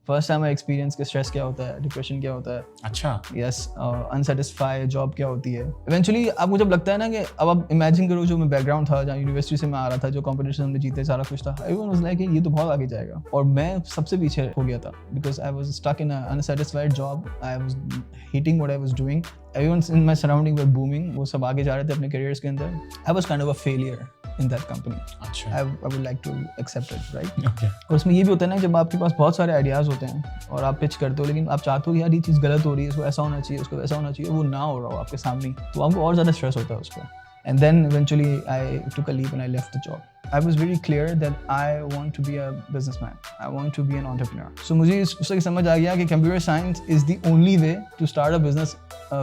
First time I experience कि stress क्या होता है, डिप्रेशन क्या होता है. अच्छा. यस, अनसेटिस्फाई जॉब क्या होती है. इवेंचुअली आपको जब लगता है ना कि अब आप इमेजिन करो जो मैं बैकग्राउंड था, जहाँ यूनिवर्सिटी से मैं आ रहा था, जो कॉम्पिटिशन हमने जीते, सारा कुछ था, एवरीवन वाज लाइक ये तो बहुत आगे जाएगा, और मैं सबसे पीछे हो गया था because I was stuck in a unsatisfied job. I was hating what I was doing. Everyone in my surrounding were booming. वो सब आगे जा रहे थे अपने careers के अंदर. I was kind of a failure in that company. अच्छा. I would like to accept it, right? Okay. और उसमें ये भी होता है ना, जब आपके पास बहुत सारे आइडियाज़ होते हैं और आप पिच करते हो, लेकिन आप चाहते हो कि यार ये चीज़ गलत हो रही है, इसको ऐसा होना चाहिए, उसको वैसा होना चाहिए, वो ना हो रहा हो आपके सामने, तो आपको और ज़्यादा स्ट्रेस होता है उस पर. And then eventually I took a leap and I left the job. I was very clear that I want to be a businessman. I want to be an entrepreneur. So मुझे उससे समझ आ गया कि computer science is the only way to start a business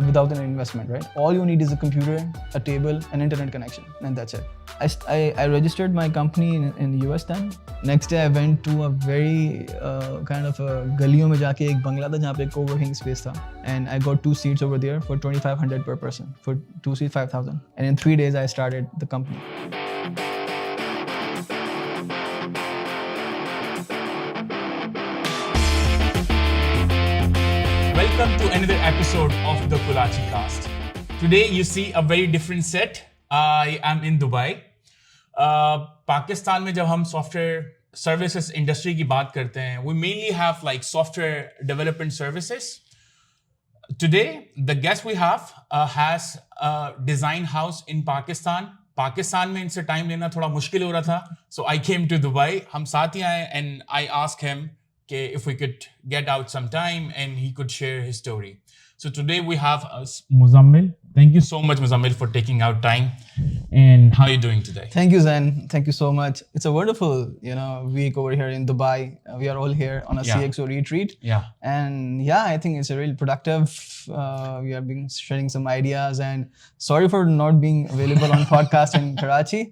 without an investment, right? All you need is a computer, a table, an internet connection, and that's it. I registered my company in the US then. Next day I went to a very kind of a गलियों में जाके एक बंगला था जहाँ पे एक co-working space था, and I got 2 seats over there for $2,500 per person. For 2 seats, $5,000. And in 3 days I started the company. Welcome to another episode of the Kolachi cast. Today you see a very different set. I am in Dubai. Pakistan में जब हम software services industry की बात करते हैं, we mainly have like software development services. Today, the guest we have has a design house in Pakistan. Pakistan में इनसे time लेना थोड़ा मुश्किल हो रहा था, so I came to Dubai. हम साथ ही आए and I asked him if we could get out some time and he could share his story. So today we have Muzammil. Thank you so much, Muzammil, for taking out time. And how are you doing today? Thank you, Zen. Thank you so much. It's a wonderful, week over here in Dubai. We are all here on a CXO retreat. Yeah. And yeah, I think it's a really productive. We are sharing some ideas. And sorry for not being available on podcast in Karachi.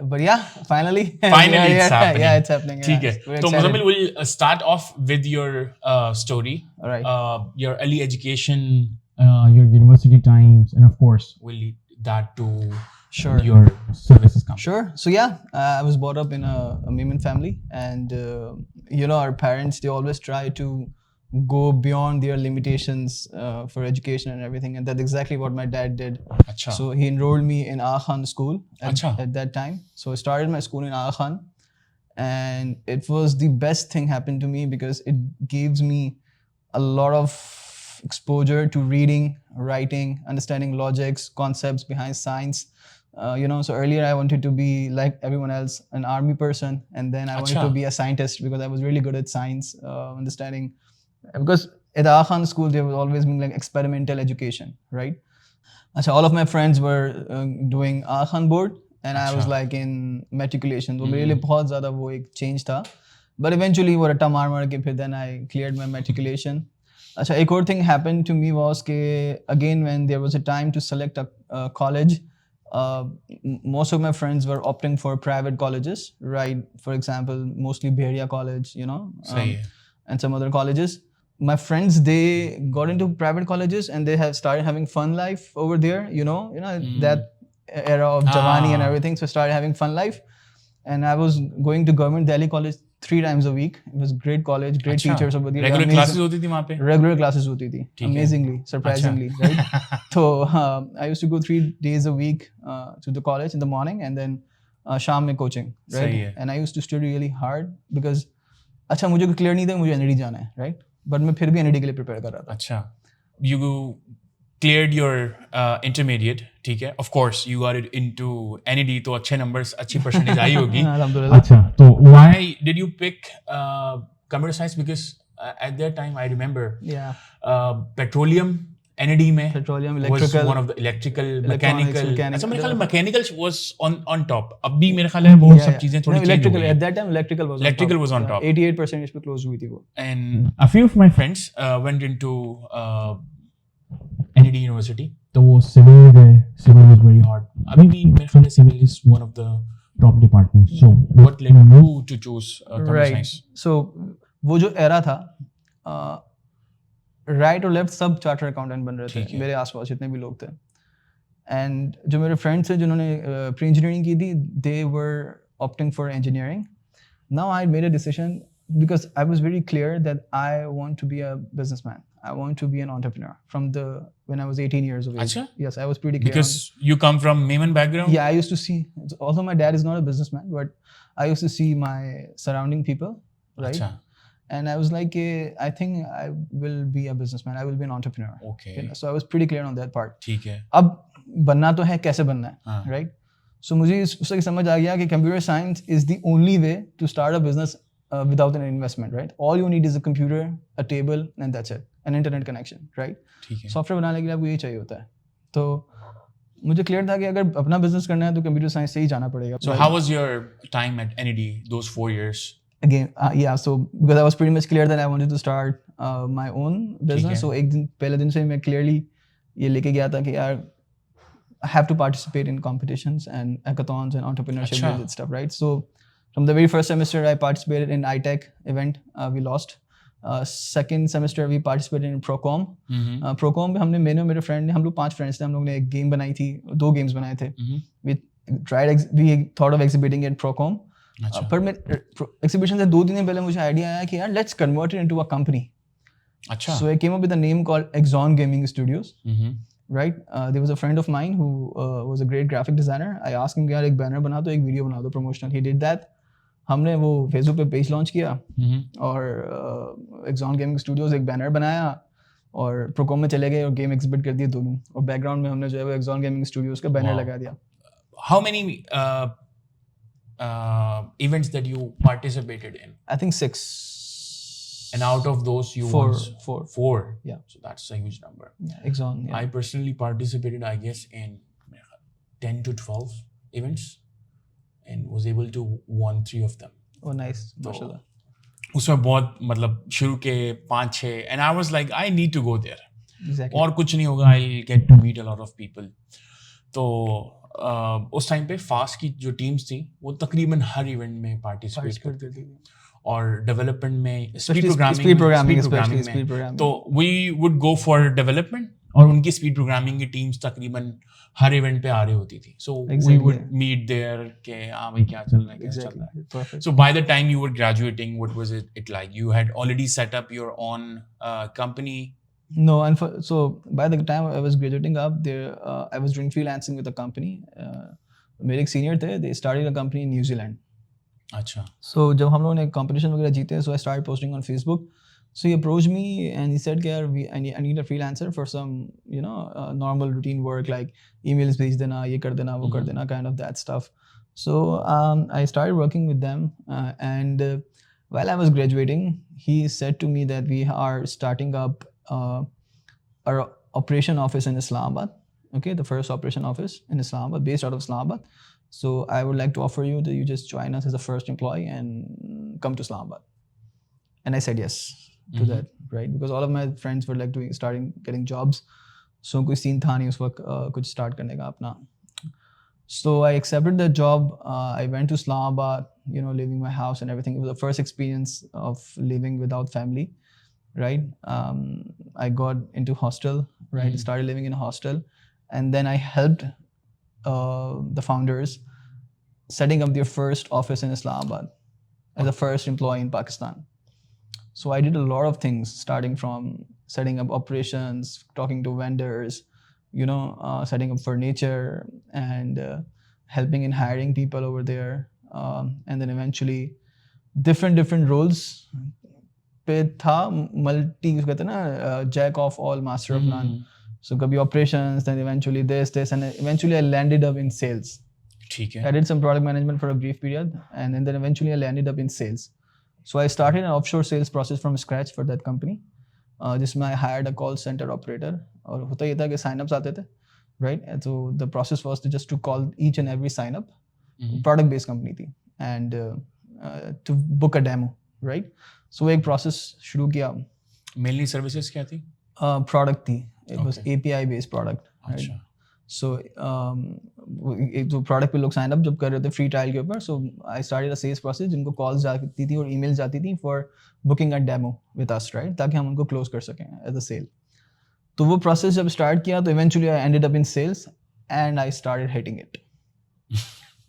But yeah, finally. Finally, it's happening. Yeah, it's happening. ठीक है. So Muzammil, we'll start off with your story. All right. Your early education, your university times, and of course, we'll lead that to your services company. Sure. So yeah, I was brought up in a Maiman family, and our parents, they always try to go beyond their limitations for education and everything, and that's exactly what my dad did. Achha. So he enrolled me in Aga Khan school at that time. So I started my school in Aga Khan, and it was the best thing happened to me because it gives me a lot of exposure to reading, writing, understanding logics, concepts behind science. So earlier I wanted to be like everyone else, an army person, and then I wanted to be a scientist because I was really good at science, understanding. Because at Aga Khan school there was always been like experimental education, right? So all of my friends were doing Aga Khan board, and I was like in matriculation. So मेरे लिए बहुत ज़्यादा वो एक change था. But eventually वो रट्टा मार के फिर then I cleared my matriculation. अच्छा, एक और thing happened to me was कि again when there was a time to select a college, most of my friends were opting for private colleges, right? For example, mostly Beria College, and some other colleges. My friends, they got into private colleges and they have started having fun life over there, that era of Jawani and everything. So I started having fun life, and I was going to government Delhi college 3 times a week. It was great college, great teachers over there. Regular classes होती थी वहाँ पे? Regular classes होती थी, amazingly, surprisingly, right? So I used to go 3 days a week to the college in the morning, and then शाम में coaching, right? And I used to study really hard because अच्छा मुझे clear नहीं था मुझे NED जाना है, right? But मैं फिर भी NED के लिए prepare कर रहा था. अच्छा, you cleared your intermediate, ठीक है? Of course, you got it into NED, तो अच्छे numbers, अच्छी percentage आई होगी. अच्छा, तो why did you pick computer science? Because at that time I remember petroleum NED में petroleum, electrical, was one of the electrical, mechanical. अच्छा, मेरे ख्याल में mechanical was on top. अब भी मेरे ख्याल है वो सब चीजें थोड़ी change हो गई. At that time electrical was on top. 88% पे close हुई थी वो. And a few of my friends went into NED University. तो वो civil में गए. Civil was very hard. अभी भी मेरे ख्याल में civil is one of the top departments. So what led you to choose computer science? So वो जो era था, राइट और लेफ्ट सब चार्टर अकाउंटेंट बन रहे थे मेरे आसपास जितने भी लोग थे. एंड जो मेरे फ्रेंड्स हैं जिन्होंने प्री इंजीनियरिंग की थी, they were opting for engineering. Now I made a decision because I was very clear that I want to be a businessman. I want to be an entrepreneur when I was 18 years of age. Achha? Yes, I was pretty clear. Because you come from Maiman background? Yeah, I used to see, although my dad is not a businessman, but I used to see my surrounding people, right? Achha. And I was like, I think I will be a businessman. I will be an entrepreneur. Okay. You know? So I was pretty clear on that part. ठीक है. अब बनना तो है, कैसे बनना है, right? So मुझे उससे समझ आ गया कि computer science is the only way to start a business without an investment, right? All you need is a computer, a table, and that's it. An internet connection, right? ठीक है. Software बनाने के लिए आपको ये चाहिए होता है. तो मुझे क्लियर था कि अगर अपना बिजनेस करना है तो कंप्यूटर साइंस से ही जाना पड़ेगा. So how was your time at NED those 4 years? Again, yeah, so because I was pretty much clear that I wanted to start my own business, so एक दिन पहले दिन से मैं clearly ये लेके गया था कि यार I have to participate in competitions and hackathons and entrepreneurship and stuff, right? So from the very first semester, I participated in iTech event. We lost. Second semester, we participated in Procom. Procom में हमने मैंने और मेरे friend ने, हम लोग 5 friends थे, हम लोग ने एक गेम बनाई थी, 2 गेम्स बनाए थे. We thought of exhibiting at Procom. पर मैं exhibition से 2 दिन पहले मुझे आइडिया आया कि यार let's convert it into a company. अच्छा. So I came up with a name called Exxon Gaming Studios. Right? There was a friend of mine who was a great graphic designer. I asked him कि यार एक banner बना दो, एक video बना दो promotional. He did that. हमने वो फेसबुक पे पेज लॉन्च किया और Exxon Gaming Studios एक बैनर बनाया और प्रोकॉम में चले गए और गेम एग्जिबिट कर दिए दोनों, और बैकग्राउंड में हमने जो है वो Exxon Gaming Studios का बैनर लगा दिया. How many events that you participated in? I think 6. And out of those you Four. won 4. Yeah. So that's a huge number. Yeah, Exxon. Yeah. I personally participated, I guess, in 10 to 12 events and was able to won 3 of them. Oh, nice. Mashallah. उसमें बहुत मतलब शुरू के 5-6 and I was like I need to go there. Exactly. और कुछ नहीं होगा, I'll get to meet a lot of people. तो उस टाइम पे फास्ट की जो टीम्स थी वो तकरीबन हर इवेंट में पार्टिसिपेट करती थी और डेवलपमेंट में स्पीड प्रोग्रामिंग तो we would go for development और उनकी स्पीड प्रोग्रामिंग की टीम्स तकरीबन हर इवेंट पे आ रही होती थी. So we would meet there के हाँ भाई क्या चल रहा है, कैसा चल रहा है. So by the time you were graduating what was it like? You had already set up your own company? No, and so by the time I was graduating up there, I was doing freelancing with a company. मेरे एक senior थे, they started a company in New Zealand. अच्छा. So जब हम लोगों ने competition वगैरह जीते, so I started posting on Facebook. So he approached me and he said, "I need a freelancer for some, normal routine work like emails भेज देना, ये कर देना, वो कर देना, kind of that stuff." So I started working with them, and while I was graduating, he said to me that we are starting up our operation office in Islamabad. Okay, the first operation office in Islamabad, based out of Islamabad. So I would like to offer you that you just join us as a first employee and come to Islamabad. And I said yes to that, right? Because all of my friends were like getting jobs. So कोई scene था नहीं उस वक्त कुछ start करने का अपना. So I accepted the job. I went to Islamabad, leaving my house and everything. It was the first experience of living without family, right? I got into hostel, right? Started living in a hostel. And then I helped the founders setting up their first office in Islamabad as the first employee in Pakistan. So I did a lot of things, starting from setting up operations, talking to vendors, setting up furniture and helping in hiring people over there. And then eventually different roles पे था, multi कहते हैं ना, jack of all, master of none. So kabhi operations, then eventually this, and eventually I landed up in sales. ठीक है. I did some product management for a brief period, and then eventually I landed up in sales. So I started an offshore sales process from scratch for that company, जिसमें I hired a call center operator. और होता ये था कि sign-ups आते थे, right? And so the process was just to call each and every sign-up. Product-based company थी, and to book a demo, right? So एक process शुरू किया. Mainly services क्या थी? Product थी. It was API based product. अच्छा. So एक जो product पे लोग sign up जब कर रहे थे free trial के ऊपर, so I started a sales process जिनको calls जाती थी और emails जाती थी for booking a demo with us, right? ताकि हम उनको close कर सकें as a sale. तो वो process जब start किया तो eventually I ended up in sales and I started hating it.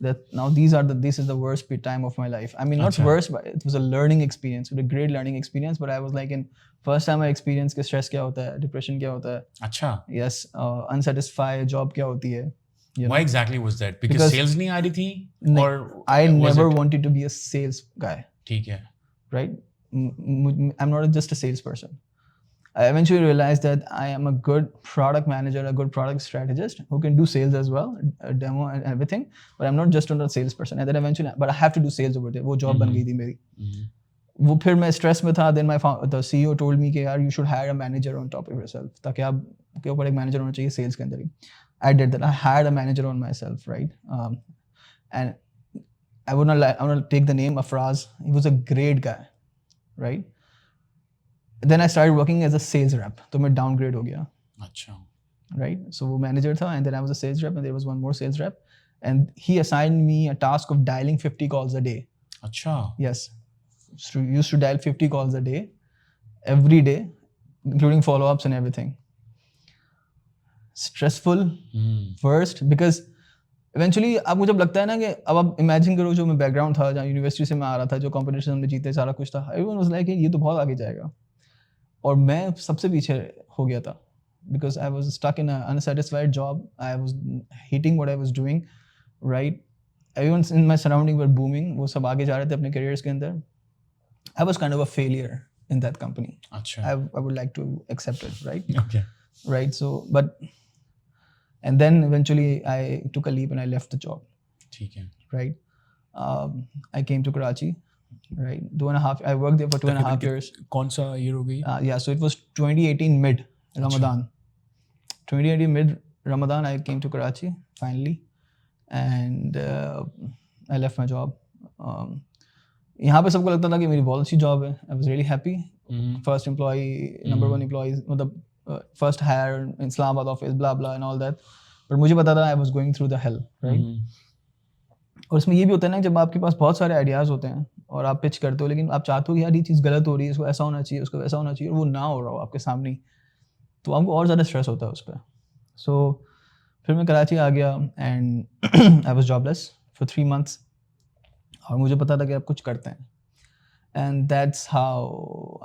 that now this is the worst time of my life. I mean, not worst, but it was a learning experience, a great learning experience. But I was like, in first time I experienced कि stress क्या होता है, depression क्या होता है. अच्छा. Yes, unsatisfied job क्या होती है. Why exactly was that? Because sales नहीं आ रही थी, or I never wanted to be a sales guy. ठीक है. Right? I'm not just a salesperson. I eventually realized that I am a good product manager, a good product strategist who can do sales as well, a demo and everything. But I'm not just a salesperson. And then eventually, but I have to do sales over there. वो job बन गई थी मेरी. वो फिर मैं stress में था. Then the CEO told me कि यार you should hire a manager on top of yourself. ताकि आपके ऊपर एक manager होना चाहिए sales के अंदर ही. I did that. I hired a manager on myself, right? And I would not take the name Afraz. He was a great guy, right? Then I started working as a sales rep. तो मैं downgrade हो गया. अच्छा. Right? So वो manager था, and then I was a sales rep, and there was one more sales rep, and he assigned me a task of dialing 50 calls a day. अच्छा. Yes. So used to dial 50 calls a day, every day, including follow-ups and everything. Stressful first, because eventually अब मुझे लगता है ना कि अब आप imagine करो जो मैं background था, जहाँ यूनिवर्सिटी से मैं आ रहा था, जो competition में जीते सारा कुछ था, everyone was like ये तो बहुत आगे जाएगा. और मैं सबसे पीछे हो गया था because I was stuck in an unsatisfied job. I was hating what I was doing, right? Everyone in my surrounding were booming. वो सब आगे जा रहे थे अपने careers के अंदर. I was kind of a failure in that company. अच्छा. I would like to accept it, right? Okay. Right. So, and then eventually I took a leap and I left the job. ठीक है. Right. I came to Kolachi. Right, 2.5. I worked there for 2.5 years. कौन सा year हो गई? Yeah, so it was 2018 mid Ramadan. 2018 mid Ramadan, I came to Karachi finally, and I left my job. यहाँ पे सबको लगता था कि मेरी बहुत अच्छी job है. I was really happy. First employee, number one employee, मतलब first hire in Islamabad office, blah blah and all that. But मुझे पता था I was going through the hell, right? और इसमें ये भी होता है ना, जब आपके पास बहुत सारे आइडियाज़ होते हैं और आप पिच करते हो, लेकिन आप चाहते हो कि यार ये चीज़ गलत हो रही है, इसको ऐसा होना चाहिए, उसको वैसा होना चाहिए, और वो ना हो रहा हो आपके सामने, तो आपको और ज़्यादा स्ट्रेस होता है उस पर. सो फिर मैं कराची आ गया and I was jobless for 3 months, और मुझे पता था कि आप कुछ करते हैं. And that's how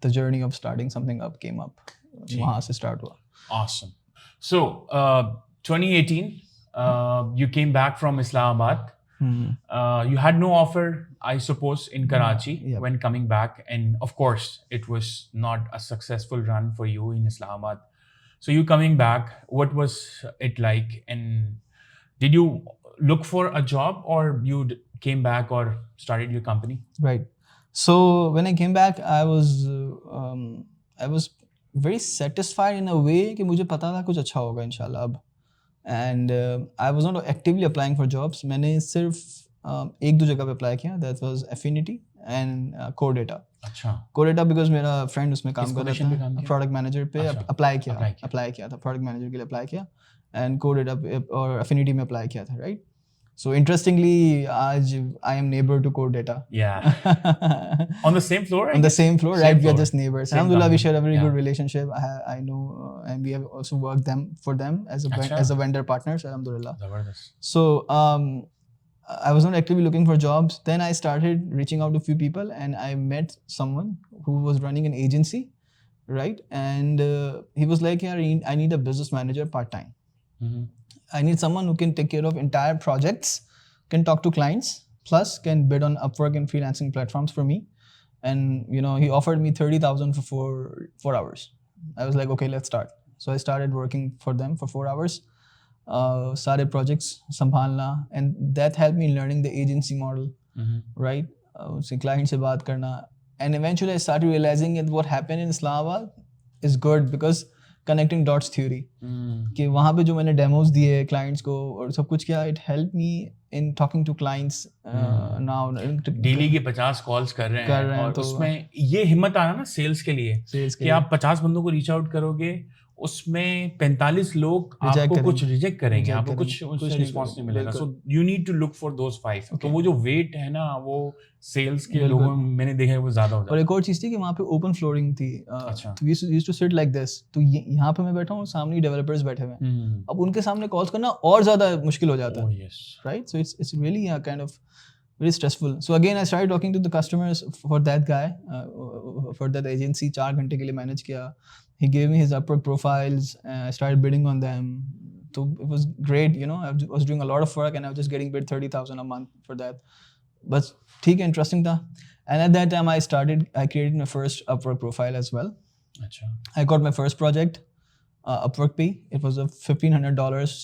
the journey of starting something up came up. वहाँ से स्टार्ट हुआ. Awesome. So 2018 you came back from Islamabad. You had no offer, I suppose, in Karachi when coming back, and of course it was not a successful run for you in Islamabad. So you coming back, what was it like, and did you look for a job, or you came back or started your company? Right. So when I came back, I was very satisfied in a way कि मुझे पता था कुछ अच्छा होगा इंशाल्लाह अब. And I was not actively applying for jobs. मैंने सिर्फ एक दो जगह पे अप्लाई किया. That was Affinity and Core Data. अच्छा. Core Data because मेरा फ्रेंड उसमें काम कर रहा था, प्रोडक्ट मैनेजर पे अप्लाई किया था, प्रोडक्ट मैनेजर के लिए अप्लाई किया, एंड Core Data और Affinity में अप्लाई किया था, राइट. So interestingly, आज I am neighbor to Core Data. Yeah. On the same floor? On the same floor, same right? Floor. We are just neighbors. Alhamdulillah, we share a very good relationship. I know, and we have also worked for them as a vendor partners. Alhamdulillah. Zabardast. So I was not actively looking for jobs. Then I started reaching out to a few people, and I met someone who was running an agency, right? And he was like, "Yeah, I need a business manager part-time. I need someone who can take care of entire projects, can talk to clients, plus can bid on Upwork and freelancing platforms for me." And he offered me 30,000 for 4 hours. I was like, okay, let's start. So I started working for them for 4 hours. Started projects, संभालना, and that helped me learning the agency model, right? उससे client से बात करना, and eventually I started realizing that what happened in Islamabad is good because connecting dots theory. कि वहाँ पे जो मैंने demos दिए clients को और सब कुछ किया, it helped me in talking to clients now. Daily के 50 कॉल्स कर रहे हैं और तो उसमें ये हिम्मत आना ना सेल्स के लिए कि आप 50 बंदों को रीच आउट करोगे, उसमें 45 लोग आपको कुछ रिजेक्ट करेंगे, आपको कुछ उससे रिस्पॉन्स नहीं मिलेगा. So you need to look for those 5. तो वो जो वेट है ना, वो सेल्स के लोगों में मैंने देखा है वो ज्यादा हो जाता है. और एक और चीज थी कि वहाँ पे ओपन फ्लोरिंग थी. अच्छा. We used to sit like this. तो यहाँ पे मैं बैठा हूँ, सामने डेवलपर्स बैठे हुए हैं. अब उनके सामने कॉल्स करना और ज्यादा मुश्किल हो जाता है. Right. So it's really kind of very stressful. So again, I started talking to the customers for that guy, for that agency. 4 घंटे के लिए manage किया. He gave me his Upwork profiles. I started bidding on them. So it was great, you know. I was doing a lot of work and I was just getting paid 30,000 a month for that. But ठीक है, interesting था. And at that time, I created my first Upwork profile as well. अच्छा. I got my first project, Upwork Pay. It was a $1,500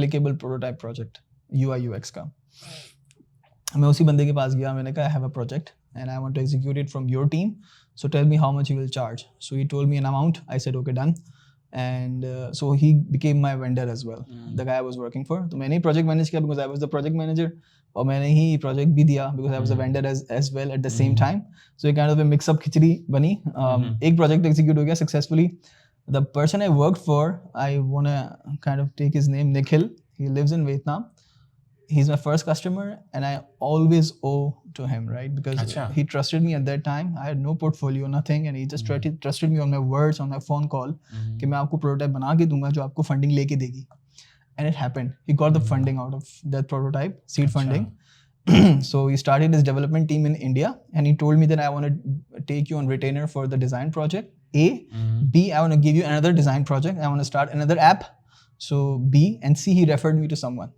clickable prototype project, UI UX का. मैं उसी बंदे के पास गया. मैंने कहा, I have a project and I want to execute it from your team. So tell me how much you will charge. So he told me an amount. I said, okay, done. And so he became my vendor as well, the guy I was working for. तो मैंने ही project manage किया because I was the project manager. और मैंने ही project भी दिया because I was a vendor as well at the same time. So it kind of a mix-up खिचड़ी बनी. एक project execute हो गया successfully. The person I worked for, I want to kind of take his name, Nikhil. He lives in Vietnam. He's my first customer and I always owe to him, right? Because he trusted me at that time. I had no portfolio, nothing, and he just trusted me on my words, on my phone call कि मैं आपको prototype बना के दूंगा जो आपको funding लेके देगी. And it happened. He got the funding out of that prototype, seed funding. So he started his development team in India and he told me that I want to take you on retainer for the design project A. B, I want to give you another design project. I want to start another app. So B, and C, he referred me to someone.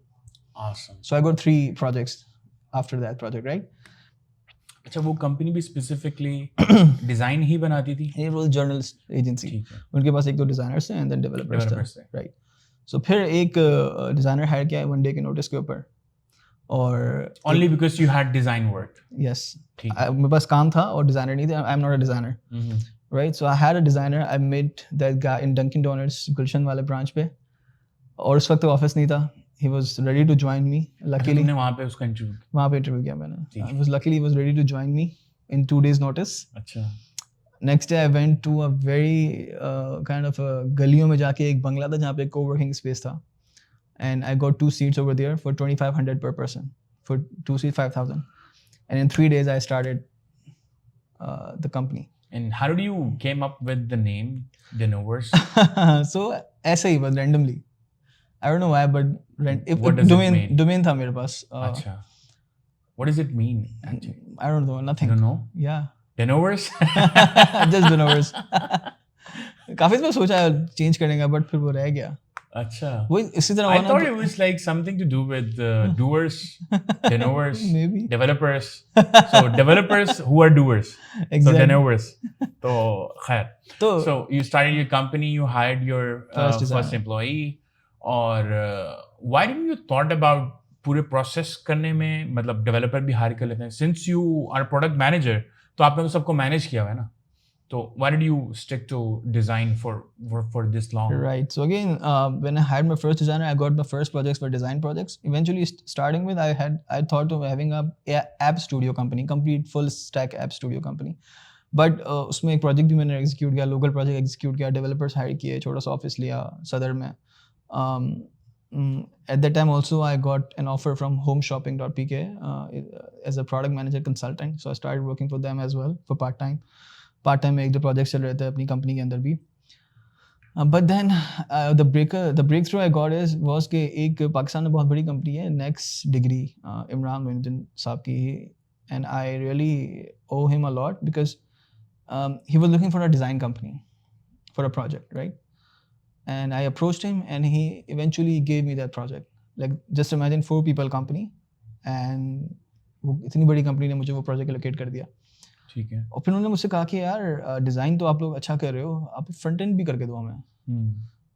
Awesome. So I got 3 projects after that project, right? अच्छा, वो company भी specifically design ही बनाती थी? It was journalist agency. उनके पास 1-2 designers थे and then developers थे. Right. So फिर एक डिजाइनर हायर किया 1 डे के नोटिस के ऊपर. और only because you had design work? Yes. मेरे पास काम था और डिजाइनर नहीं थे. I'm not a designer. Right. So I had a designer. I met that guy in Dunkin' Donuts गुलशन वाले ब्रांच पे. और उस वक्त ऑफिस नहीं था. He was ready to join me. Luckily, तुमने वहाँ पे उसका इंटरव्यू? वहाँ पे इंटरव्यू किया मैंने. Luckily he was ready to join me in 2 days notice. अच्छा. Next day I went to a very kind of a गलियों में जाके एक बंगला था जहाँ पे co-working space था. And I got 2 seats over there for 2,500 per person. For 2 seats, 5,000. And in 3 days I started the company. And how did you came up with the name Denovers? So ऐसे ही बस randomly. I don't know why, but what does it mean? Domain था मेरे पास. अच्छा. What does it mean? I don't know, nothing. You don't know? Yeah. Denovers? Just Denovers. काफी बार सोचा change करने का, but फिर वो रह गया. अच्छा. वो इसी तरह I thought it was like something to do with doers, Denovers, maybe developers. So developers who are doers. Exactly. So Denovers. तो खैर. So you started your company, you hired your first employee. और why didn't you thought about पूरे process करने में, मतलब developer भी hire कर लेते हैं, since you are product manager तो आपने तो सबको मैनेज किया हुआ है ना, तो why did you stick to design for this long? Right. So again, when I hired my first designer, I got my first projects for design projects. Eventually, starting with, I thought of having a app studio company, complete full stack app studio company. But उसमें एक project भी मैंने execute किया, local project execute किया, developers hire किए, छोटा सा office लिया सदर में. At that time also I got an offer from homeshopping.pk as a product manager consultant. So I started working for them as well for part-time में 1-2 projects चल रहे थे अपनी company के अंदर भी. But then the breakthrough I got was कि एक पाकिस्तान में बहुत बड़ी कंपनी है Next Degree, इमरान मोइनुद्दीन साहब की, and I really owe him a lot because he was looking for a design company for a project, right? And I approached him and he eventually gave me that project. Like just imagine 4 people company and वो इतनी बड़ी company ने मुझे वो project allocate कर दिया. ठीक है. और फिर उन्होंने मुझसे कहा कि यार डिज़ाइन तो आप लोग अच्छा कर रहे हो, आप फ्रंट एंड भी करके दो हमें.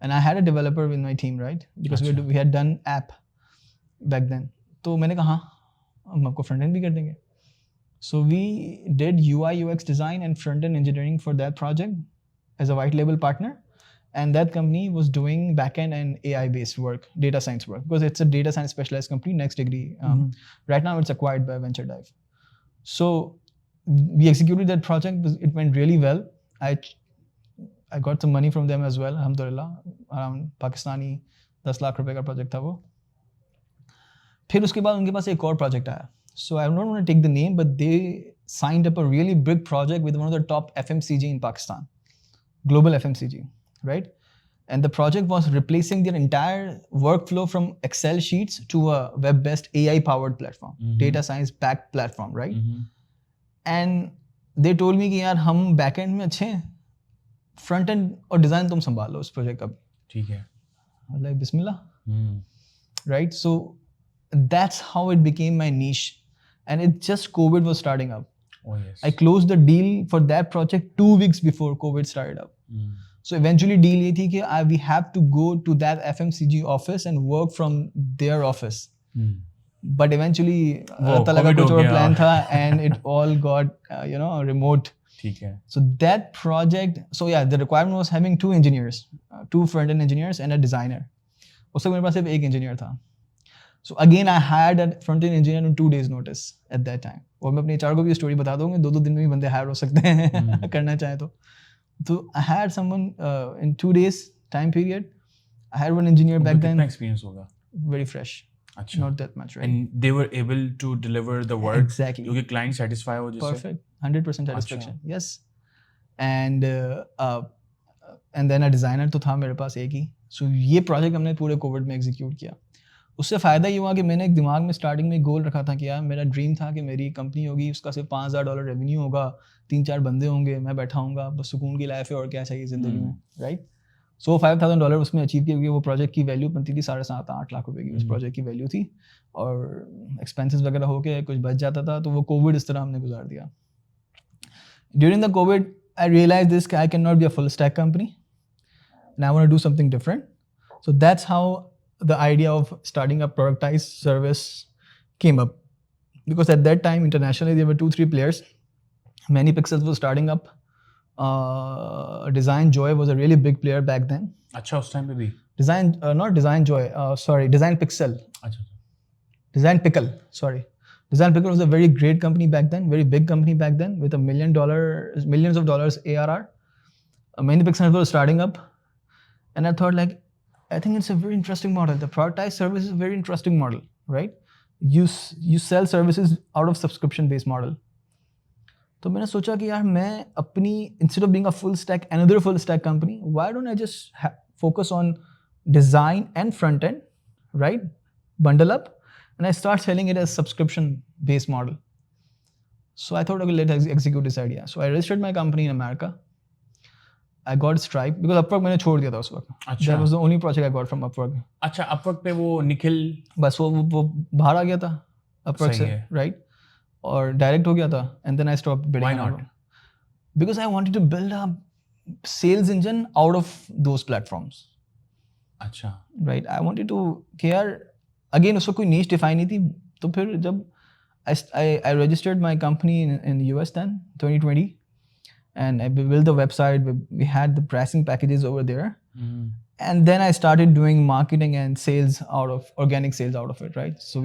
And I had a developer with my team, right? Because we had done app back then. तो मैंने कहा हाँ हम आपको फ्रंट एंड भी कर देंगे. So we did UI UX design and front end engineering for that project as a white label partner. And that company was doing backend and AI-based work, data science work, because it's a data science specialized company, Next Degree. Right now, it's acquired by Venture Dive. So we executed that project. It went really well. I got some money from them as well, alhamdulillah, around Pakistani 10 lakh रुपए का project था वो. फिर उसके बाद उनके पास एक और प्रोजेक्ट आया. So I don't want to take the name, but they signed up a really big project with one of the top FMCG in Pakistan, global FMCG, right? And the project was replacing their entire workflow from Excel sheets to a web-based AI-powered platform, data science-backed platform, right? And they told me कि यार हम backend में अच्छे हैं, front-end और design तुम संभाल लो उस project का. ठीक है. Like Bismillah, right? So that's how it became my niche, and it just COVID was starting up. Oh yes. I closed the deal for that project 2 weeks before COVID started up. So eventually deal ये थी कि we have to go to that FMCG office and work from their office. But eventually अल्लाह ताला का कुछ और plan था and it all got remote. ठीक है. So that project, so yeah, the requirement was having 2 engineers, 2 front-end engineers and a designer. उस वक्त मेरे पास सिर्फ एक engineer था. So again I hired a front-end engineer on 2 days notice at that time. और मैं अपने HR को भी story बता दूँगा, 2 दिन में भी बंदे hire हो सकते हैं करना चाहे तो. So I had someone in 2 days time period. I had one engineer back then. कितना experience होगा? Very fresh. अच्छा. Not that much, right? And they were able to deliver the work. Exactly. जो कि client satisfy हो जिससे. Perfect. 100% satisfaction. Yes. And then a designer तो था मेरे पास एक ही. So ये project हमने पूरे COVID में execute किया. उससे फ़ायदा ये हुआ कि मैंने एक दिमाग में स्टार्टिंग में गोल रखा था कि यार मेरा ड्रीम था कि मेरी कंपनी होगी, उसका सिर्फ $5,000 रेवेन्यू होगा, 3-4 बंदे होंगे, मैं बैठा हूँगा, बस सुकून की लाइफ है और क्या चाहिए ज़िंदगी में, राइट? सो $5,000 उसमें अचीव किया, क्योंकि वो प्रोजेक्ट की वैल्यू बनती थी 7.5-8 लाख रुपए की उस प्रोजेक्ट की वैल्यू थी, और एक्सपेंसेस वगैरह होके कुछ बच जाता था, तो वो कोविड इस तरह हमने गुजार दिया. During the COVID I realise this I can not be a full stack company and I want to do something different. So that's how the idea of starting a productized service came up, because at that time internationally there were 2-3 players. Many Pixels was starting up. Design Joy was a really big player back then. अच्छा उस time पे भी. Not Design Joy. Design Pixel. अच्छा. Design Pickle. Sorry. Design Pickle was a very great company back then, very big company back then with millions of dollars ARR. Many Pixels were starting up, and I thought like, I think it's a very interesting model. The productized service is a very interesting model, right? You sell services out of subscription-based model. तो मैंने सोचा कि यार मैं अपनी, instead of being a full stack, another full stack company, why don't I just focus on design and front end, right? Bundle up, and I start selling it as subscription-based model. So I thought, okay, let's execute this idea. So I registered my company in America. I got Stripe because Upwork मैंने छोड़ दिया था उस वक्त. अच्छा. That was the only project I got from Upwork. अच्छा, Upwork पे वो निखिल बस वो बाहर आ गया था Upwork से, right? और डायरेक्ट हो गया था, and then I stopped bidding. Why not? Because I wanted to build a sales engine out of those platforms. अच्छा. Right. I wanted to कि यार again उसको कोई niche define नहीं थी, तो फिर जब I registered my company in the US then 2020. And I built the website. We had the pricing packages over there, and then I started doing marketing and sales organic sales out of it, right? So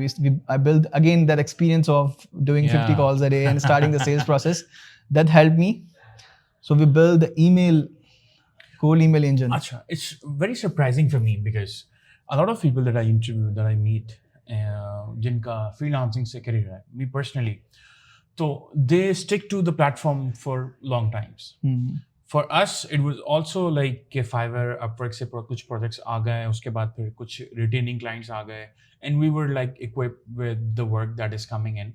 I built again that experience of doing 50 calls a day and starting the sales process. That helped me. So we built the cold email engine. Achha, it's very surprising for me because a lot of people that I interview, that I meet, jinka freelancing se career hai, me personally. So they stick to the platform for long times. For us, it was also like कि Fiverr, Upwork से कुछ projects आ गए, उसके बाद फिर कुछ retaining clients आ गए, and we were like equipped with the work that is coming in.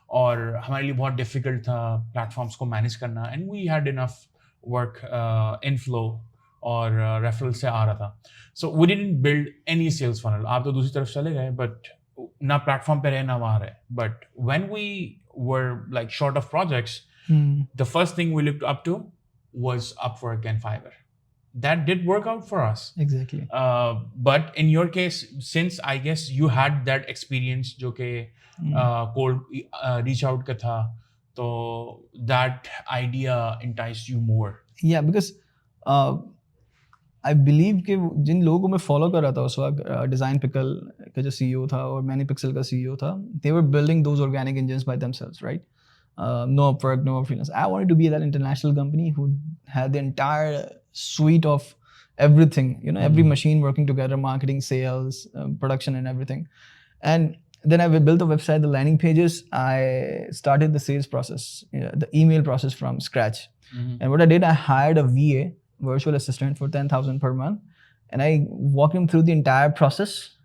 और हमारे लिए बहुत difficult था platforms को manage करना, and we had enough work inflow और referral से आ रहा था. So we didn't build any sales funnel. आप तो दूसरी तरफ चले गए, but ना platform पे रहे ना वहाँ रहे. But when we were like short of projects, the first thing we looked up to was Upwork and Fiverr. That did work out for us. Exactly. But in your case, since I guess you had that experience जो कि cold reach out का था, तो that idea enticed you more. Yeah, because I believe कि जिन लोगों को मैं follow कर रहा था उस वक्त, डिज़ाइन पिकल का जो CEO था और मैनी पिक्सल का CEO था, they were building those organic engines by themselves, right? no Upwork, no freelance. I wanted to be that international company who had the entire suite of everything, you know, every machine working together, marketing, sales, production and everything. And then I built the website, the landing pages. I started the sales process, the email process from scratch. And what I did, I hired a VA, virtual assistant, for 10,000 per month. And I walked him through the entire process.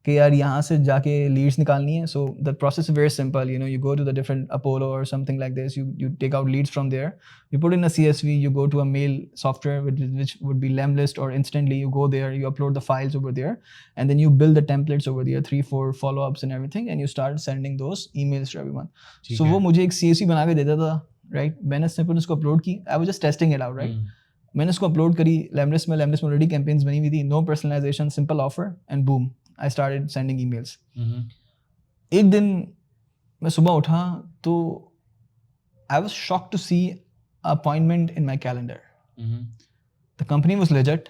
कि यार यहाँ से जाके leads निकालनी है. So the process is very simple. You know, you go to the different Apollo or something like this. You take out leads from there. You put in a CSV. You go to a mail software which would be Lemlist, or instantly you go there. You upload the files over there, and then you build the templates over there, 3-4 follow-ups and everything, and you start sending those emails to everyone. So वो मुझे एक CSV बना के देता था, right? मैंने simple उसको upload की. I was just testing it out, right? मैंने उसको upload करी Lemlist में already campaigns बनी हुई थी. No personalization, simple offer, and boom. I started sending emails. एक दिन मैं सुबह उठा तो I was shocked to see an appointment in my calendar. The company was legit.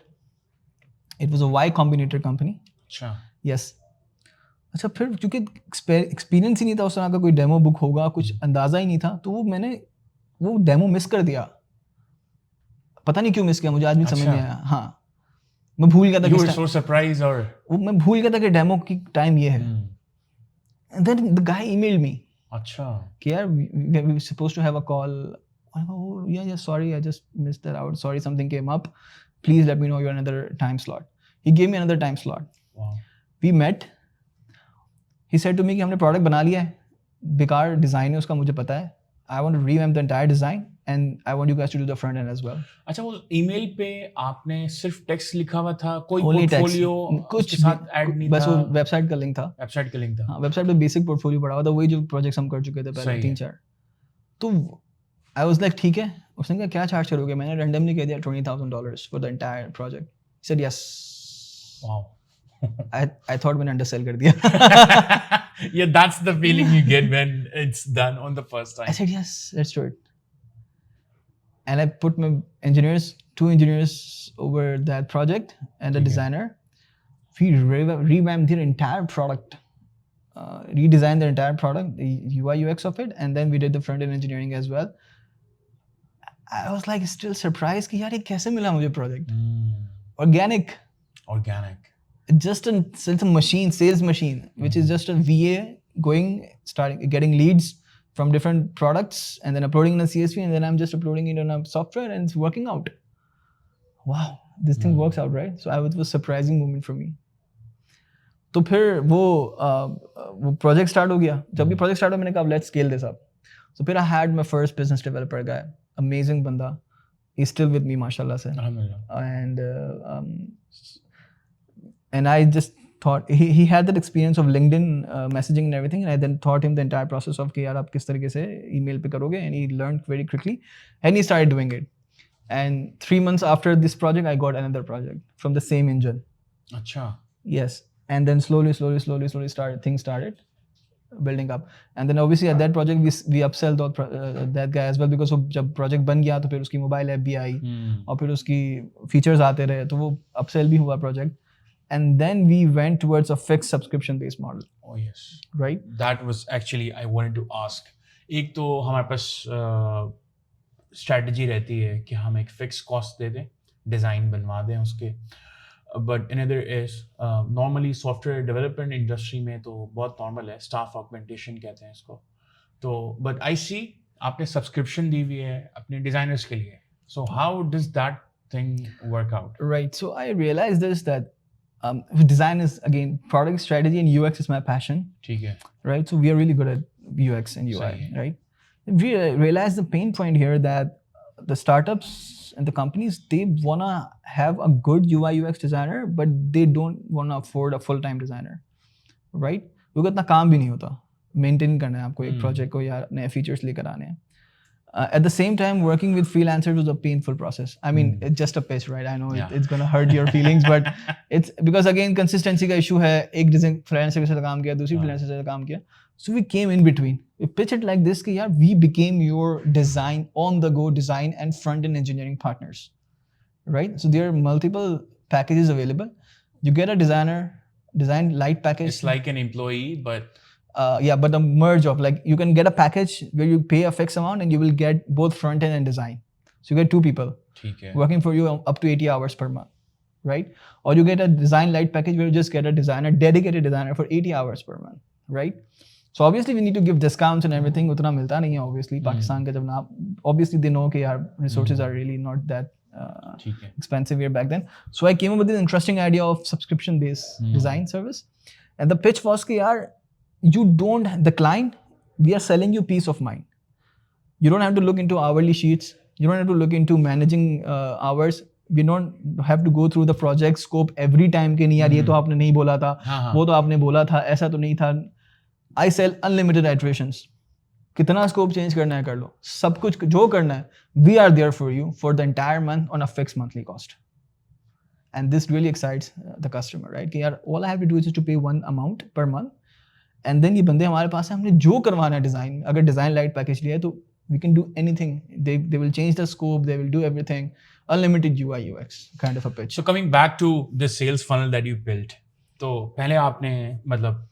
It was a Y Combinator company. अच्छा. Yes. अच्छा, फिर क्योंकि एक्सपीरियंस ही नहीं था उस तरह का, कोई डेमो बुक होगा कुछ अंदाज़ा ही नहीं था, तो मैंने वो डेमो मिस कर दिया. पता नहीं क्यों मिस किया, मुझे आज भी समझ नहीं आया. हाँ, मैं भूल गया था. You were so surprised, or मैं भूल गया था कि डेमो की टाइम ये है. And then the guy emailed me. अच्छा. कि यार we were supposed to have a call. I go, oh yeah, sorry, I just missed that out. Sorry, something came up. Please let me know your another time slot. He gave me another time slot. Wow. We met. He said to me कि हमने product बना लिया है, बेकार design है उसका, मुझे पता है. I want to revamp the entire design and I want you guys to do the front end as well. अच्छा, वो ईमेल पे आपने सिर्फ टेक्स्ट लिखा हुआ था, कोई Only पोर्टफोलियो कुछ साथ ऐड नहीं बस था? वो वेबसाइट का लिंक था. वेबसाइट का लिंक था. हाँ, वेबसाइट पे बेसिक पोर्टफोलियो पड़ा हुआ था, वही जो प्रोजेक्ट्स हम कर चुके थे पहले 3-4. तो I was like ठीक है. उसने कहा क्या चार्ज करोगे? मैंने रैंडमली कह दिया $20,000 for the entire project. He said yes. Wow. I thought मैंने undersell कर दिया. Yeah, that's the feeling you get when it's done on the first time. I said yes, let's do it. And I put my engineers, 2 engineers over that project and a designer. We revamped their entire product, redesigned their entire product, the UI UX of it, and then we did the front end engineering as well. I was like still surprised कि यार ये कैसे मिला मुझे project? Organic. It's a machine, sales machine, which is just a VA getting leads from different products and then uploading in a CSV, and then I'm just uploading it on a software and it's working out. Wow, this thing works out, right? So it was a surprising moment for me. तो फिर वो project start हो गया. जब भी project start हुआ मैंने कहा let's scale this up. So फिर I had my first business developer guy, amazing बंदा. He's still with me, mashallah से. And I just thought he had that experience of LinkedIn messaging and everything, and I then taught him the entire process of कि यार आप किस तरीके से email पे करोगे, and he learned very quickly and he started doing it. And 3 months after this project I got another project from the same engine. अच्छा. Yes, and then slowly things started building up, and then obviously at that project we upsell that guy as well, because जब project बन गया तो फिर उसकी mobile app भी आई और फिर उसकी features आते रहे, तो वो upsell भी हुआ project. And then we went towards a fixed subscription based model. Oh yes. Right? That was actually I wanted to ask. एक तो हमारे पास strategy रहती है कि हम एक fixed cost दे दें, design बनवा दें उसके. But another is normally software development industry में तो बहुत normal है, staff augmentation कहते हैं इसको. तो but I see आपने subscription दी हुई है अपने designers के लिए. So how does that thing work out? Right. So I realized this that design is, again, product strategy and UX is my passion. ठीक है. Right? So we are really good at UX and UI, right? We realized the pain point here that the startups and the companies, they wanna have a good UI UX designer, but they don't wanna afford a full-time designer, right? क्योंकि इतना काम भी नहीं होता, maintain करना है आपको एक project को या नए features लेकर आने हैं. At the same time, working with freelancers was a painful process. I mean, it's just a pitch, right? I know it's going to hurt your feelings, but it's because again, consistency का issue है. एक freelancer के साथ काम किया, दूसरी freelancer के साथ काम किया. So we came in between. We pitch it like this कि यार, we became your design, on-the-go design and front-end engineering partners, right? So there are multiple packages available. You get a design light package. It's like an employee, but Yeah, but a merge of like you can get a package where you pay a fixed amount and you will get both front end and design. So you get two people working for you up to 80 hours per month, right? Or you get a design light package where you just get a designer, dedicated designer for 80 hours per month, right? So obviously we need to give discounts and everything. उतना मिलता नहीं है obviously. Pakistan का जब ना obviously they know कि our resources are really not that expensive here back then. So I came up with this interesting idea of subscription based design service, and the pitch was कि यार you don't the client, we are selling you peace of mind. You don't have to look into hourly sheets. You don't have to look into managing hours. We don't have to go through the project scope every time कि नहीं यार ये तो आपने नहीं बोला था, वो तो आपने बोला था, ऐसा तो नहीं था. I sell unlimited iterations. कितना स्कोप चेंज करना है कर लो, सब कुछ जो करना है, we are there for you for the entire month on a fixed monthly cost. And this really excites the customer, right? कि यार all I have to do is just to pay one amount per month, and then ये बंदे हमारे पास है, हमने जो करवाना है डिजाइन, अगर डिजाइन लाइट पैकेज लिया है तो we can do anything. They will change the scope, they will do everything. Unlimited UI UX kind of a pitch. So coming back to the sales funnel that you built, तो पहले आपने मतलब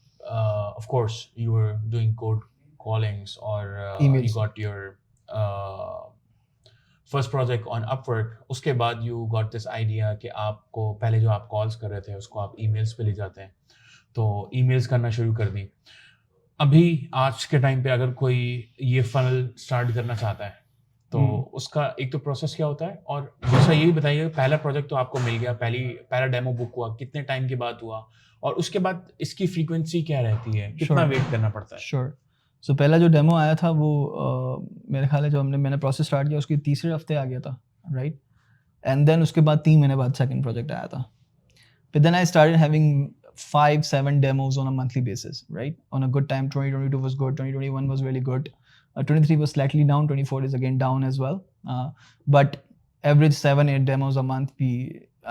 of course you were doing cold callings or you got your first project on Upwork. उसके बाद you got this idea कि आपको पहले जो आप calls कर रहे थे उसको आप emails पे ले जाते हैं, तो emails करना शुरू कर दी. अभी आज के टाइम पे अगर कोई ये funnel start करना चाहता है तो उसका एक तो प्रोसेस क्या होता है, और दूसरा ये भी बताइए पहला प्रोजेक्ट तो आपको मिल गया, पहला डेमो बुक हुआ, कितने टाइम के बाद हुआ, और उसके बाद इसकी फ्रीक्वेंसी क्या रहती है, कितना वेट करना पड़ता है? श्योर. सो पहला जो डेमो आया था वो मेरे ख्याल है जब मैंने प्रोसेस स्टार्ट किया उसके तीसरे हफ्ते आ गया था, राइट? एंड देन उसके बाद 3 महीने बाद सेकंड प्रोजेक्ट आया था. फिर then I started having 5-7 demos on a monthly basis, right? On a good time, 2022 was good, 2021 was really good. 23 was slightly down, 24 is again down as well. But average 7-8 demos a month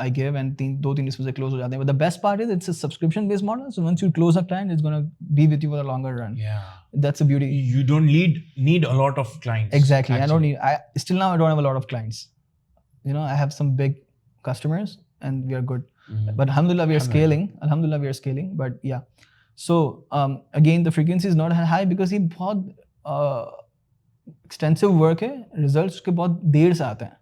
I give, and 2-3 इसमें से close हो जाते हैं. But the best part is it's a subscription based model. So once you close a client, it's going to be with you for a longer run. Yeah. That's the beauty. You don't need a lot of clients. Exactly. Actually. Still now I don't have a lot of clients. You know, I have some big customers and we are good. But alhamdulillah we are scaling. But yeah. So again the frequency is not high because ये बहुत extensive work है, results उसके बहुत देर से आते हैं,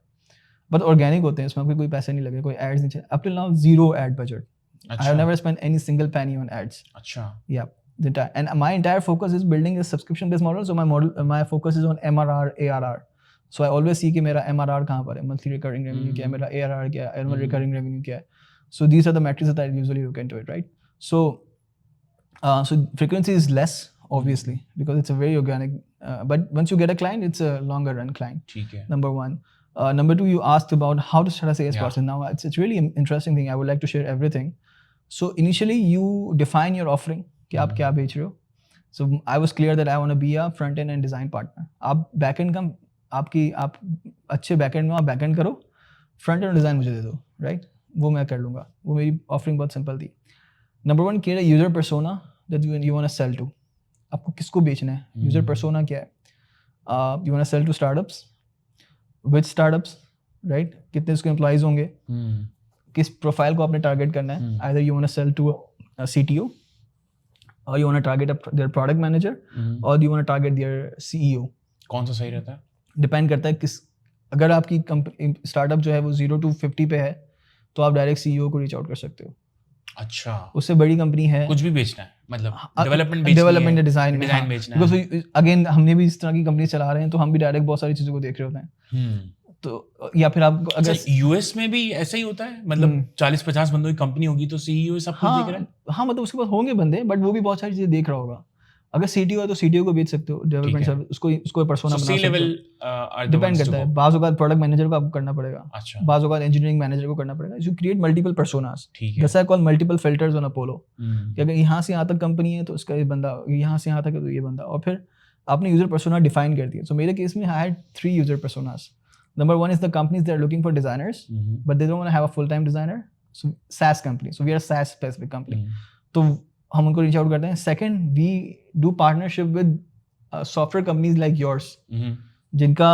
but organic होते हैं, इसमें कोई पैसे नहीं लगे, कोई ads नहीं चाहिए. Up till now 0 ad budget. I have never spent any single penny on ads. अच्छा. Yeah. And my entire focus is building a subscription based model. So my focus is on MRR, ARR. So I always see कि मेरा MRR कहाँ पर है, monthly recurring revenue क्या है, मेरा ARR क्या है, annual recurring revenue क्या है. So these are the metrics that I usually look into it, right? So frequency is less, obviously, because it's a very organic. But once you get a client, it's a longer run client. Number one. Number two, you asked about how to start a sales process. Now it's really an interesting thing. I would like to share everything. So initially, you define your offering. कि आप क्या बेच रहे हो. So I was clear that I want to be a front end and design partner. आप back end का आप अच्छे back end में आप back end करो, front end design मुझे दे दो, right? वो मैं कर लूँगा. वो मेरी offering बहुत simple थी. Number one, create a user persona that you want to sell to. आपको किसको बेचना है? User persona क्या है? You want to sell to startups? Which startups? Right? कितने उसके employees होंगे? किस profile को आपने target करना है? Either you want to sell to a CTO, or you want to target their product manager, or you want to target their CEO. कौन सा सही रहता है? Depend करता है अगर आपकी startup जो है वो 0 to 50 पे है तो आप डायरेक्ट CEO को रीच आउट कर सकते हो. अच्छा. उससे बड़ी कंपनी है, कुछ भी बेचना है, मतलब डेवलपमेंट या डिजाइन बेचना है. बिकॉज़ अगेन हमने भी इस तरह की कंपनी चला रहे हैं तो हम भी डायरेक्ट बहुत सारी चीजों को देख रहे होते हैं. तो या फिर आप अगर यूएस में भी ऐसा ही होता है, मतलब 40-50 बंदों की कंपनी होगी तो सीईओ सब कुछ देख रहा है. हाँ मतलब उसके पास होंगे बंदे, बट वो भी बहुत सारी चीजें देख रहा होगा. अगर सीटीओ है तो सीटीओ को बेच सकते हो, डेवलपमेंट सर्विस उसको पर्सोना बना सकते हो. डिपेंड करता है, बाज़ औक़ात प्रोडक्ट मैनेजर को आपको करना पड़ेगा, बाज़ औक़ात इंजीनियरिंग मैनेजर को करना पड़ेगा. You create multiple personas. जैसा I call multiple filters on Apollo, कि अगर यहाँ से यहाँ तक कंपनी है तो उसका ये बंदा, यहाँ से यहाँ तक है तो ये बंदा, और फिर आपने यूजर पर्सोना डिफाइन कर दिया. सो मेरे केस में I had 3 user personas. Number one is the companies that are looking for designers, but they don't want to have a full-time designer. So SaaS company. So we are a SaaS specific company. तो हम उनको reach out करते हैं. Second, we do partnership with software companies like yours, जिनका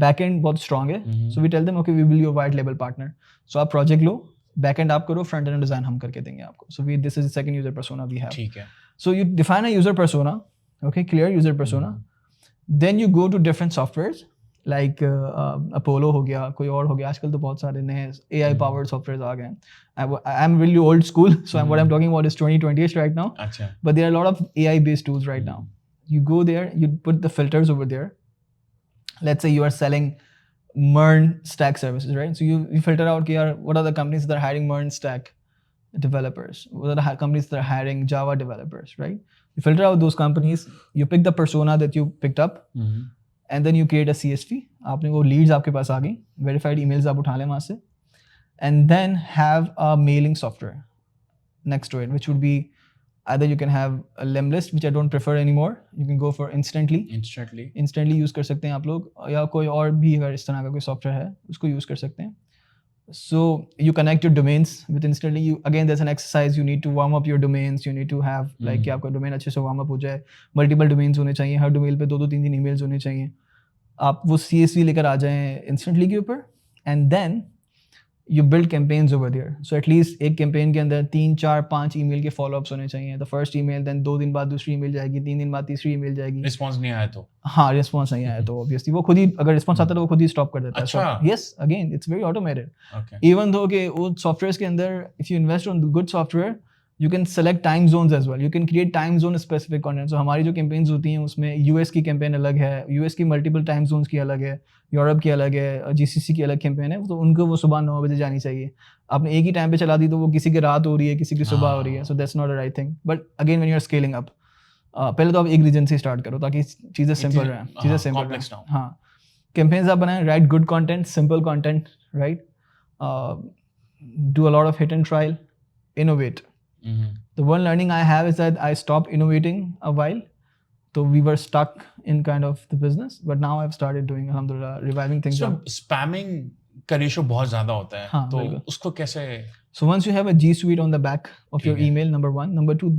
backend बहुत strong है. So we tell them, okay, we will be your white label partner. So आप project low, back and आप करो, फ्रंट एंड डिजाइन हम करके देंगे आपको. So this is the second user persona we have. ठीक है. So you define a user persona, okay, clear user persona. Then you go to different softwares like Apollo हो गया, कोई और हो गया. आजकल तो बहुत सारे नए AI powered softwares आ गए. I'm really old school, so what I'm talking about is 2020ish right now. अच्छा. But there are a lot of AI based tools right now. You go there, you put the filters over there. Let's say you are selling MERN stack services, right? So you filter out what are the companies that are hiring MERN stack developers, what are the companies that are hiring Java developers, right? You filter out those companies, you pick the persona that you picked up, and then you create a CSV. आपने वो leads आपके पास आ गई, verified emails आप उठा लें वहाँ से, and then have a mailing software next to it, which would be either you can have a limb list, which I don't prefer anymore. You can go for instantly use कर सकते हैं आप लोग, या कोई और भी अगर इस तरह का कोई सॉफ्टवेयर है उसको यूज़ कर सकते हैं. So you connect your domains with instantly. Again, there's an exercise. You need to warm up your domains. You need to have like कि आपका domain अच्छे से warm up हो जाए. Multiple domains होने चाहिए. हर domain पे 2-3 emails होने चाहिए. आप वो CSV लेकर आ जाएं instantly के ऊपर, and then you build campaigns over there. So at least एक campaign के अंदर 3-4-5 email के follow-ups होने चाहिए. The first email, then 2 दिन बाद दूसरी email जाएगी, 3 दिन बाद तीसरी email जाएगी. Response नहीं आया तो? हाँ, response नहीं आया तो obviously वो खुद ही, अगर response आता है तो वो खुद ही stop कर देता है. अच्छा. Yes, again, it's very automated. Okay. Even though कि वो softwares के अंदर, if you invest on good software, you can select time zones as well. You can create time zone specific content. So हमारी जो campaigns होती हैं उसमें US की campaign अलग है, US की multiple time zones की अलग है, यूरोप की अलग है, GCC की अलग कैंपेन है, तो उनको वो सुबह 9 बजे जानी चाहिए. आपने एक ही टाइम पे चला दी तो वो किसी की रात हो रही है, किसी की सुबह हो रही है. So that's not a right thing. But again when you are scaling up, पहले तो आप एक रीजन से स्टार्ट करो ताकि चीज़ें सिंपल रहें, चीज़ें सिंपल रहें. हाँ, कैंपेन्स आप बनाएं, right good content, simple content, right, do a lot of hit and trial, innovate. The one learning I have is that I stopped innovating a while. So we were stuck in kind of the business, but now I've started doing, alhamdulillah, reviving things. So spamming का ratio बहुत ज़्यादा होता है, हाँ, तो उसको कैसे? So once you have a G Suite on the back of your email, number one, number two,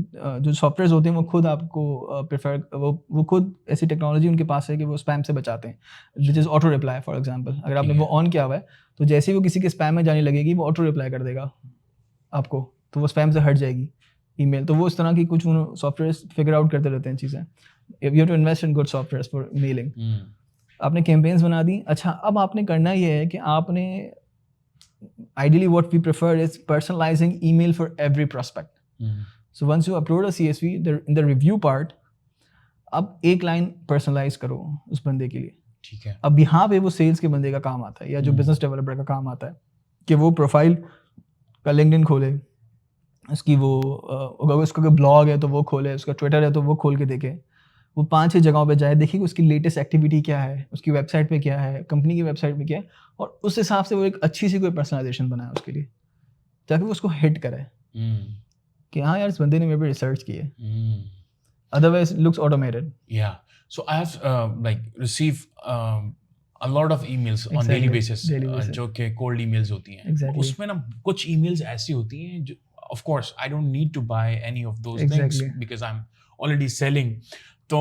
जो सॉफ्टवेयर होते हैं वो खुद आपको प्रेफर, वो खुद ऐसी टेक्नोलॉजी उनके पास है कि वो स्पैम से बचाते हैं, which is auto reply for example. अगर आपने वो ऑन किया हुआ है तो जैसे ही वो किसी के स्पैम में जाने लगेगी वो ऑटो रिप्लाई कर देगा आपको, तो वो स्पैम से हट जाएगी ईमेल. तो वो इस तरह की कुछ सॉफ्टवेयर फिगर आउट करते रहते हैं चीज़ें. You have to invest in good softwares for mailing. आपने campaigns बना दी. अच्छा, अब आपने करना ये है कि आपने ideally what we prefer is personalizing email for every prospect. So once you upload a CSV, in the review part, अब एक लाइन personalize करो उस बंदे के लिए. ठीक है. अब यहाँ पे वो सेल्स के बंदे का काम आता है या जो बिजनेस डेवलपर का काम आता है कि वो प्रोफाइल का लिंक्डइन खोले, उसकी वो अगर उसका कोई ब्लॉग है तो वो खोले, उसका ट्विटर है तो वो खोल के देखे, वो 5-6 जगहों पे जाए, देखिए उसकी लेटेस्ट एक्टिविटी क्या है, उसकी वेबसाइट पे क्या है, कंपनी की वेबसाइट पे क्या है, और उस हिसाब से वो एक अच्छी सी कोई पर्सनलाइजेशन बनाए उसके लिए ताकि वो उसको हिट करे कि हाँ यार इस बंदे ने मेरे पे रिसर्च की है. Otherwise it looks automated. या so I have like receive a lot of emails on daily basis. जो कि cold emails होती हैं. उसमें ना कुछ emails ऐसी होती हैं जो, of course I don't need to buy any of those things because I'm already selling. तो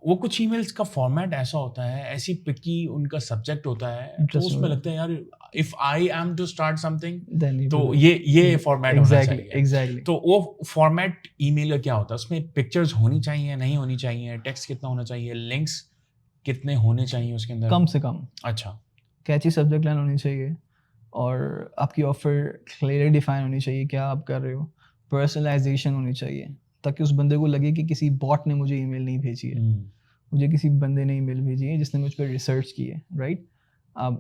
वो कुछ emails का format ऐसा होता है, ऐसी picky उनका subject होता है, तो उसमें लगता है यार if I am to start something तो ये format होना चाहिए. तो वो format email का क्या होता है, उसमें pictures होनी चाहिए, नहीं होनी चाहिए, text कितना होना चाहिए, links कितने होने चाहिए उसके अंदर? कम से कम. अच्छा. कैची सब्जेक्ट लाइन होनी चाहिए और आपकी ऑफर क्लियरली डिफाइन होनी चाहिए क्या आप कर रहे हो. पर्सनलाइजेशन होनी चाहिए ताकि उस बंदे को लगे कि किसी बॉट ने मुझे ईमेल नहीं भेजी है, मुझे किसी बंदे ने ईमेल भेजी है जिसने मुझ पर रिसर्च की है, राइट.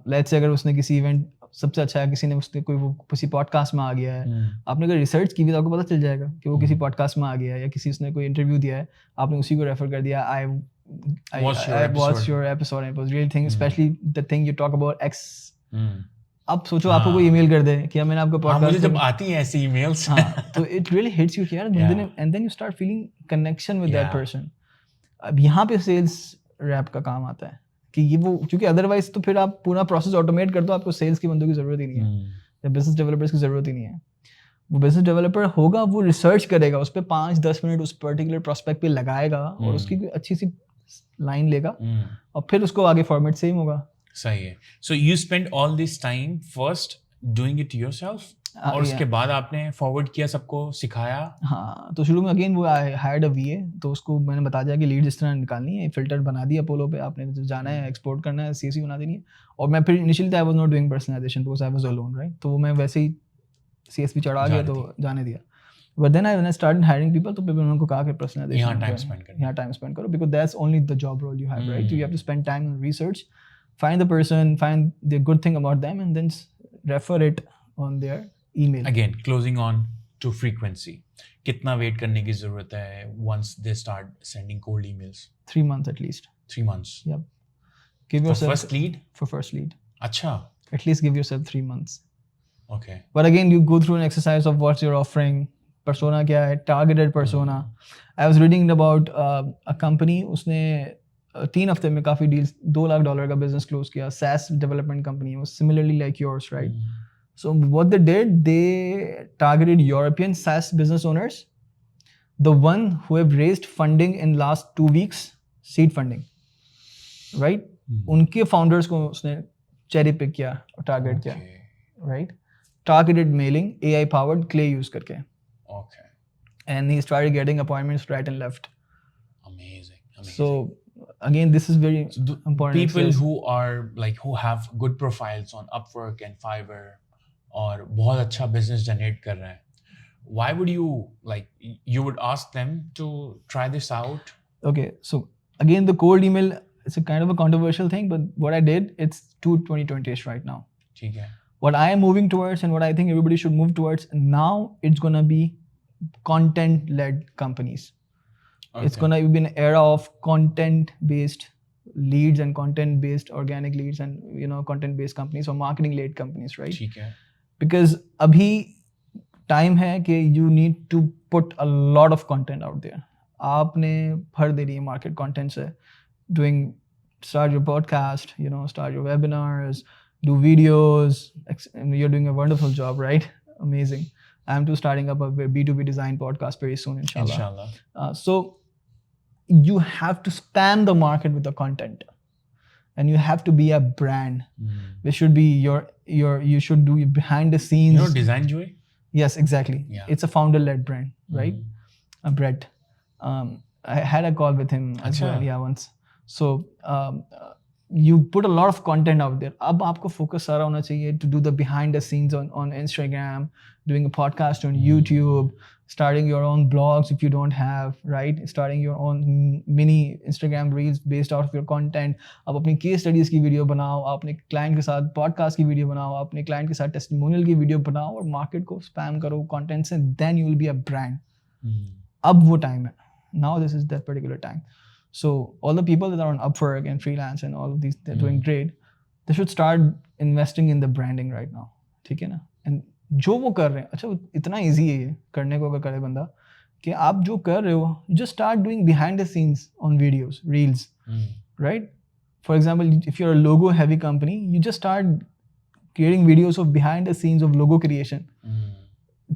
लेट्स से अगर उसने किसी इवेंट, सबसे अच्छा है किसी ने उसने कोई वो किसी पॉडकास्ट में आ गया है, आपने अगर रिसर्च की भी तो आपको पता चल जाएगा कि वो किसी पॉडकास्ट में आ गया है, या किसी उसने कोई इंटरव्यू दिया है, आपने उसी को रेफर कर दिया. I watched your episode and it was really thing, especially the thing you talk about X. अब सोचो आपको कोई ईमेल कर दे कि मैंने आपको पॉडकास्ट, मुझे जब आती हैं ऐसी ईमेल्स, तो it really hits you यार बंदे ने, and then you start feeling connection with that person. अब यहाँ पे सेल्स रैप का काम आता है कि ये वो, क्योंकि अदरवाइज तो फिर आप पूरा प्रोसेस ऑटोमेट कर दो, आपको सेल्स के बंदों की जरूरत ही नहीं है, या बिजनेस डेवलपर्स की जरूरत ही नहीं है. वो बिजनेस डेवलपर होगा, वो रिसर्च करेगा, उस पर 5-10 मिनट उस पर्टिकुलर प्रोस्पेक्ट पे लगाएगा और उसकी कोई अच्छी सी लाइन लेगा और फिर उसको आगे फॉर्मेट सेम होगा. सही है. So you spend all this time first doing it yourself? और उसके बाद आपने फॉरवर्ड किया, सबको सिखाया? हाँ, तो शुरू में अगेन वो आई हायर्ड अ वीए, तो उसको मैंने बता दिया कि लीड इस तरह निकालनी है, फिल्टर बना दिया अपोलो पे, आपने जो जाना है एक्सपोर्ट करना है, सीएसवी बना देनी है। और मैं फिर initially I was not doing personalisation because I was alone, right, तो वो मैं वैसे ही सीएसवी चढ़ा गया तो जाने दिया। But then I started hiring people, तो मैंने उनको कहा कि पर्सनलाइजेशन यहाँ टाइम स्पेंड करो, because that's only the job role you have, right, you have to spend time on research, find the person, find the good thing about them, and then refer it on their email. Again, closing on to frequency. कितना wait करने की जरूरत है once they start sending cold emails? 3 months at least. 3 months. Yep. Give yourself first lead? For first lead. अच्छा. At least give yourself 3 months. Okay. But again, you go through an exercise of what you're offering. Persona क्या है? Targeted persona. I was reading about a company. उसने 3 हफ्ते में काफ़ी deals, $2 lakh का business close किया, SaaS development company है, similarly like yours, right. So what they did, they targeted European SaaS business owners, the one who have raised funding in last 2 weeks, seed funding, right? उनके founders को उसने cherry pick किया और target किया, right. Targeted mailing, AI powered clay use करके, and he started getting appointments right and left. Amazing. So again, this is very important. People who are like, who have good profiles on Upwork and Fiverr और बहुत अच्छा business generate कर रहे हैं, why would you, like, you would ask them to try this out? Okay, so again, the cold email, it's a kind of a controversial thing, but what I did, it's too 2020ish right now. ठीक है. What I am moving towards and what I think everybody should move towards now, it's gonna be content-led companies. Okay. It's gonna be an era of content-based leads and content-based organic leads and content-based companies or marketing-led companies, right? ठीक है. Because अभी time है कि you need to put a lot of content out there. आपने भर दे रही है market content से, start your podcast, start your webinars, do videos. You're doing a wonderful job, right? Amazing. I'm too starting up a B2B design podcast very soon, inshallah. So you have to spam the market with the content, and you have to be a brand. This should be you should do behind the scenes. Design Joy? Yes, exactly. Yeah. It's a founder-led brand, right? Brett. I had a call with him as well, once. So you put a lot of content out there. अब आपको focus सारा होना चाहिए to do the behind the scenes on Instagram, doing a podcast on YouTube, starting your own blogs if you don't have, right? Starting your own mini Instagram reels based out of your content. आप अपनी case studies की video बनाओ, आप अपने client के साथ podcast की video बनाओ, आप अपने client के साथ testimonial की वीडियो बनाओ और market को spam करो content से, then you will be a brand. अब वो time है. Now this is that particular time. So all the people that are on Upwork and freelance and all of these, they're doing great. They should start investing in the branding right now. ठीक है ना? And जो वो कर रहे हैं, अच्छा इतना easy है ये करने को, अगर करे बंदा, कि आप जो कर रहे हो, just start doing behind the scenes on videos, reels, right? For example, if you're a logo heavy company, you just start creating videos of behind the scenes of logo creation.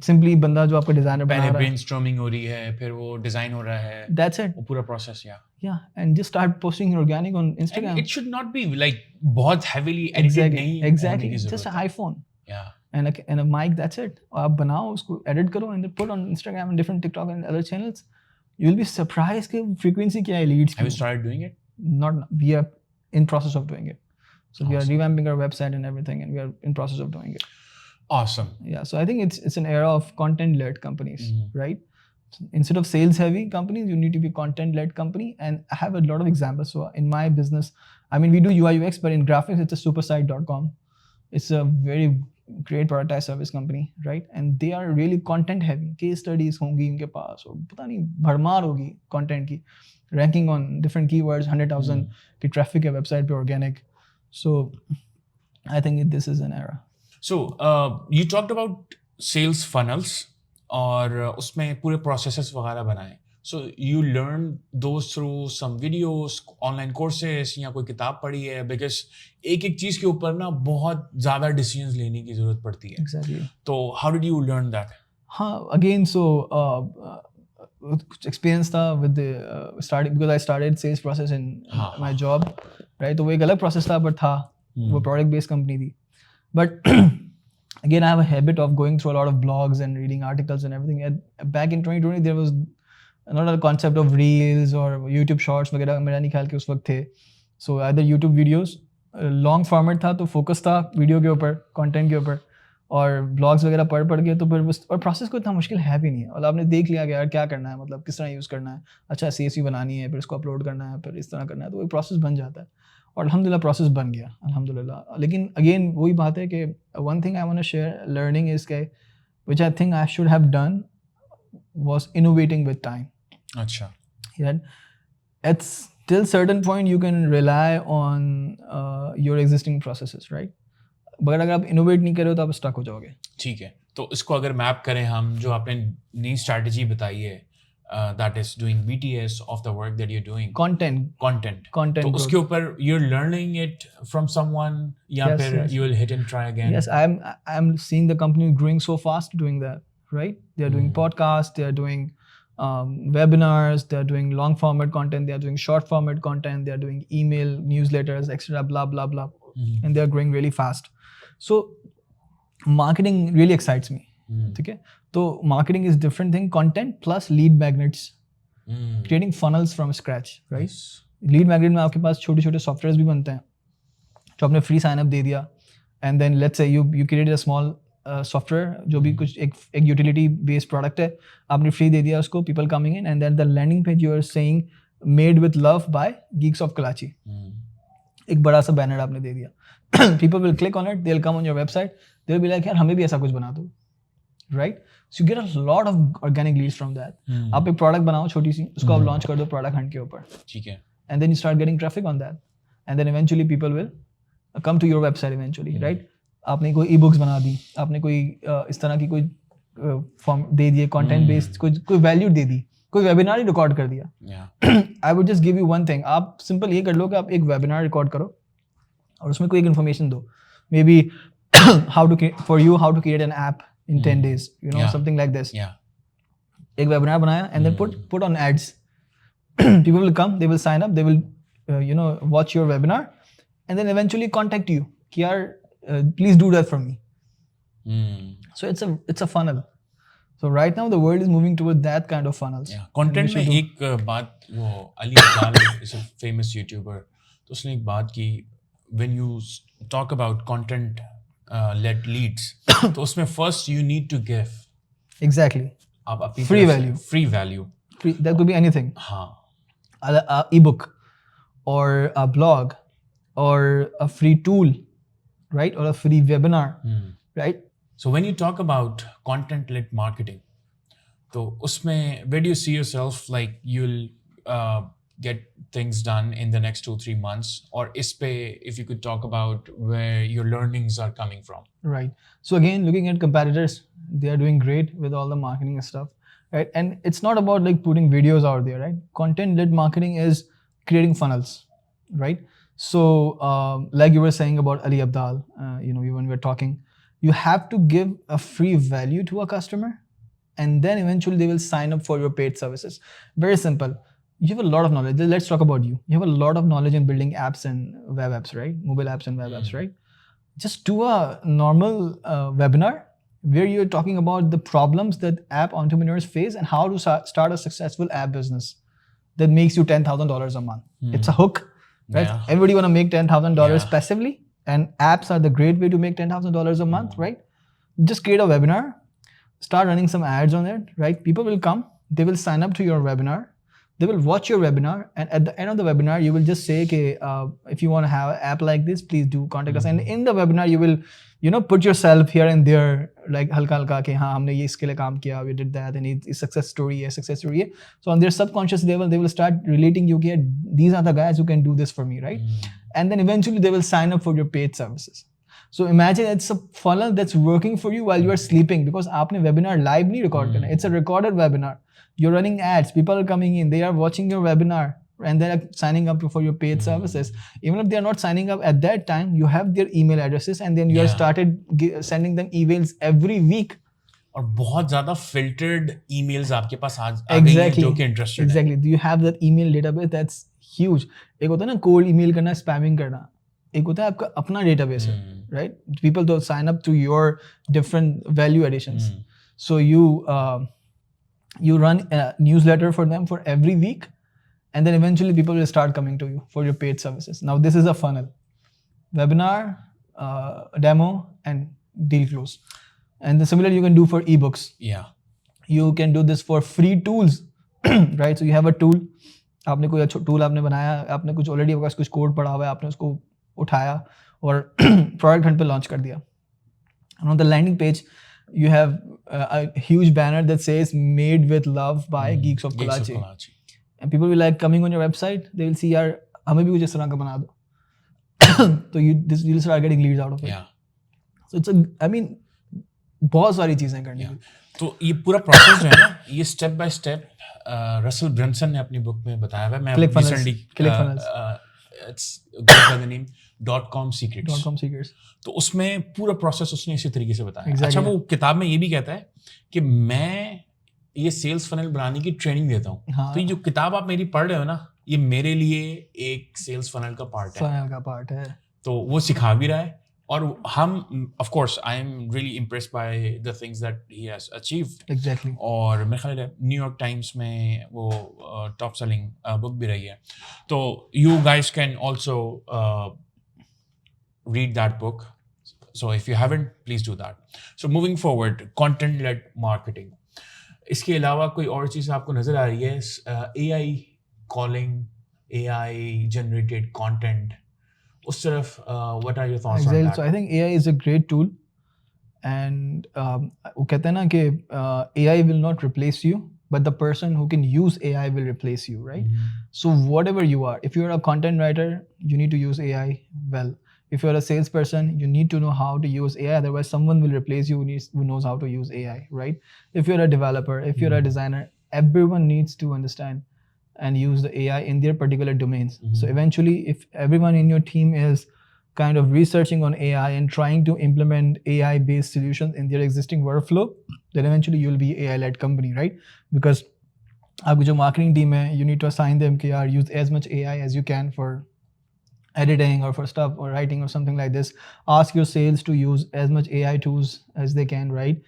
Simply बंदा जो आपका designer बना रहा है, brainstorming हो रही है, फिर वो डिजाइन हो रहा है, that's it, वो पूरा process, yeah, and just start posting organic on Instagram. And it should not be like बहुत heavily edited नहीं, exactly, just an iPhone, and a mic, that's it. आप बनाओ उसको, edit करो and then put on Instagram and different TikTok and other channels. You will be surprised कि frequency क्या है leads. Have you started doing it? Not, we are in process of doing it. So we are revamping our website and everything, and we are in process of doing it. Awesome. Yeah, so I think it's an era of content-led companies, right? So instead of sales-heavy companies, you need to be content-led company. And I have a lot of examples. So in my business, I mean, we do UI UX, but in graphics, it's a supersite.com. It's a very great productized service company, right? And they are really content-heavy. Case studies होंगी उनके पास, और पता नहीं भरमार होगी content की, ranking on different keywords, 100,000 की traffic है website पे organic. So I think this is an era. So you talked about sales funnels और उसमें पूरे processes वगैरह बनाए. So you learned those through some videos, online courses, या कोई किताब पढ़ी है? Because एक चीज़ के ऊपर ना बहुत ज़्यादा decisions लेने की ज़रूरत पड़ती है. Exactly. तो how did you learn that? हाँ, again, so experience था with the starting, because I started sales process in my job, right? तो वो एक अलग process था, but था वो product based company थी. But again, I have a habit of going through a lot of blogs and reading articles and everything. Back in 2020, there was not a concept of reels or YouTube shorts वगैरह मेरा नहीं ख्याल कि उस वक्त थे. So either YouTube videos, long format था तो focus था वीडियो के ऊपर, content के ऊपर, और ब्लॉग्स वगैरह पढ़ के तो फिर और प्रोसेस को इतना मुश्किल है भी नहीं है. और आपने देख लिया कि यार क्या करना है, मतलब किस तरह यूज़ करना है, अच्छा CSV बनानी है, फिर इसको अपलोड करना है, फिर इस तरह करना है, तो एक प्रोसेस बन जाता है. और अल्हम्दुलिल्लाह प्रोसेस बन गया अल्हम्दुलिल्लाह. लेकिन अगेन वही बात है कि one thing I want to share learning is के which I think I should have done was innovating with time. अच्छा. At till certain point you can rely on your existing processes, right? मगर अगर आप innovate नहीं कर रहे हो तो आप स्टक हो जाओगे. ठीक है, तो इसको अगर मैप करें हम, जो आपने नई स्ट्रैटेजी बताई है, that is doing BTS of the work that you're doing. Content. तो उसके ऊपर you're learning it from someone या फिर you will hit and try again? Yes, I'm seeing the company growing so fast doing that, right? They are doing podcasts, they are doing webinars, they are doing long format content, they are doing short format content, they are doing email newsletters, etc. blah blah blah, and they are growing really fast. So marketing really excites me. ठीक है, तो marketing is different thing. Content plus lead magnets, creating funnels from scratch, right? Yes. Lead magnet में आपके पास छोटे छोटे softwares भी बनते हैं जो आपने फ्री साइन अप दे दिया, and then let's say you created a small software जो भी कुछ एक utility based product है, आपने फ्री दे दिया उसको, people coming in, and then the landing page you are saying made with love by Geeks of Kolachi. एक बड़ा सा बैनर आपने दे दिया. People will click on it, they'll come on your website, they'll be like यार हमें भी ऐसा कुछ बना दो, right? So you get a lot of organic leads from that. आप एक प्रोडक्ट बनाओ छोटी सी, उसको आप लॉन्च कर दो प्रोडक्ट हंट के ऊपर, ठीक है, and then you start getting traffic on that, and then eventually people will come to your website eventually, right? आपने कोई ई-बुक्स बना दी, आपने कोई इस तरह की कोई फॉर्म दे दिए, कंटेंट बेस्ड कोई वैल्यू दे दी, कोई वेबिनार ही रिकॉर्ड कर दिया. I would just give you one thing, आप सिंपल ये कर लो कि आप एक वेबिनार रिकॉर्ड करो और उसमें कोई एक इन्फॉर्मेशन दो, may be how to create an app in 10 days, something like this. एक वेबिनार बनाया and then put on ads. People will come, they will sign up, they will watch your webinar and then eventually contact you कि यार please do that for me. So it's a funnel. So right now the world is moving toward that kind of funnels. Content में एक बात, वो Ali Abdal is a famous YouTuber, तो उसने एक बात की, when you talk about content led leads, तो उसमें first you need to give exactly free value. That could be anything. हाँ, a ebook or a blog or a free tool, right? Or a free webinar, right? So when you talk about content led marketing, तो उसमें where do you see yourself, like you'll get things done in the next 2-3 months, or इस पे if you could talk about where your learnings are coming from? Right. So again, looking at competitors, they are doing great with all the marketing and stuff, right? And it's not about like putting videos out there, right? Content led marketing is creating funnels, right? So like you were saying about Ali Abdal, when we were talking, you have to give a free value to a customer, and then eventually they will sign up for your paid services. Very simple. You have a lot of knowledge. Let's talk about you. You have a lot of knowledge in building apps and web apps, right? Mobile apps and web apps, right? Just do a normal webinar where you're talking about the problems that app entrepreneurs face and how to start a successful app business that makes you $10,000 a month. It's a hook, right? Yeah. Everybody want to make $10,000 passively, and apps are the great way to make $10,000 a month, right? Just create a webinar, start running some ads on it, right? People will come, they will sign up to your webinar, they will watch your webinar, and at the end of the webinar, you will just say, okay, if you want to have an app like this, please do contact us. And in the webinar, you will, put yourself here and there, like halka halka ke haan humne ye iske liye kaam kiya, we did that, and it's success story hai. So on their subconscious level, they will start relating you, okay, these are the guys who can do this for me, right? And then eventually they will sign up for your paid services. So imagine it's a funnel that's working for you while you are sleeping, because aapne webinar live nahi record karna. It's a recorded webinar. You're running ads, people are coming in, they are watching your webinar, and they are signing up for your paid services. Even if they are not signing up at that time, you have their email addresses, and then you are started sending them emails every week. और बहुत ज़्यादा filtered emails आपके पास आ गई हैं जो कि interested Exactly. Do you have that email database? That's huge. एक होता है ना cold email करना, spamming करना. एक होता है आपका अपना डेटाबेस है, right? People don't sign up to your different value additions. So you run a newsletter for them for every week, and then eventually people will start coming to you for your paid services. Now this is a funnel: webinar, demo, and deal close. And the similar you can do for ebooks. Yeah. You can do this for free tools, right? So you have a tool, आपने कोई अच्छा tool आपने बनाया, आपने कुछ already आपके पास कुछ code पड़ा हुआ है, आपने उसको उठाया और प्रोडक्ट हंट पे लॉन्च कर दिया. And on the landing page you have a huge banner that says made with love by Geeks of Kolachi. And people will like coming on your website, they will see यार हमें भी कुछ इस तरह का बना दो. तो you'll start getting leads out of it. Yeah. So it's I mean बहुत सारी चीजें करनी है. तो ये पूरा प्रोसेस जो है ना, ये step by step Russell Brunson ने अपनी बुक में बताया हुआ है. मैं recently it's goes by the name .com secrets. तो उसमें पूरा प्रोसेस उसने इसी तरीके से बताया. अच्छा, वो किताब में ये भी कहता है कि मैं ये सेल्स फनल बनाने की ट्रेनिंग देता हूँ. तो ये जो किताब आप मेरी पढ़ रहे हो ना, ये मेरे लिए एक सेल्स फनल का पार्ट है. तो वो सिखा भी रहा है. और हम of course I am really impressed by the things that he has achieved. Exactly. और मेरे ख्याल है न्यूयॉर्क टाइम्स में वो टॉप सेलिंग बुक भी रही है. तो you guys can also read that book. So if you haven't, please do that. So moving forward, content led marketing. इसके अलावा कोई और चीज़ आपको नज़र आ रही है? AI calling, AI generated content. उस तरफ what are your thoughts on that? So I think AI is a great tool, and वो कहते हैं ना कि AI will not replace you, but the person who can use AI will replace you, right? So whatever you are, if you're a content writer, you need to use AI well. If you're a salesperson, you need to know how to use AI, otherwise someone will replace you who knows how to use AI, right? If you're a developer, if you're a designer, everyone needs to understand and use the AI in their particular domains. So eventually, if everyone in your team is kind of researching on AI and trying to implement AI-based solutions in their existing workflow, then eventually you'll be an AI-led company, right? Because आपकी जो marketing team है, you need to assign them कि यार use as much AI as you can for editing or for stuff or writing or something like this. Ask your sales to use as much AI tools as they can, right?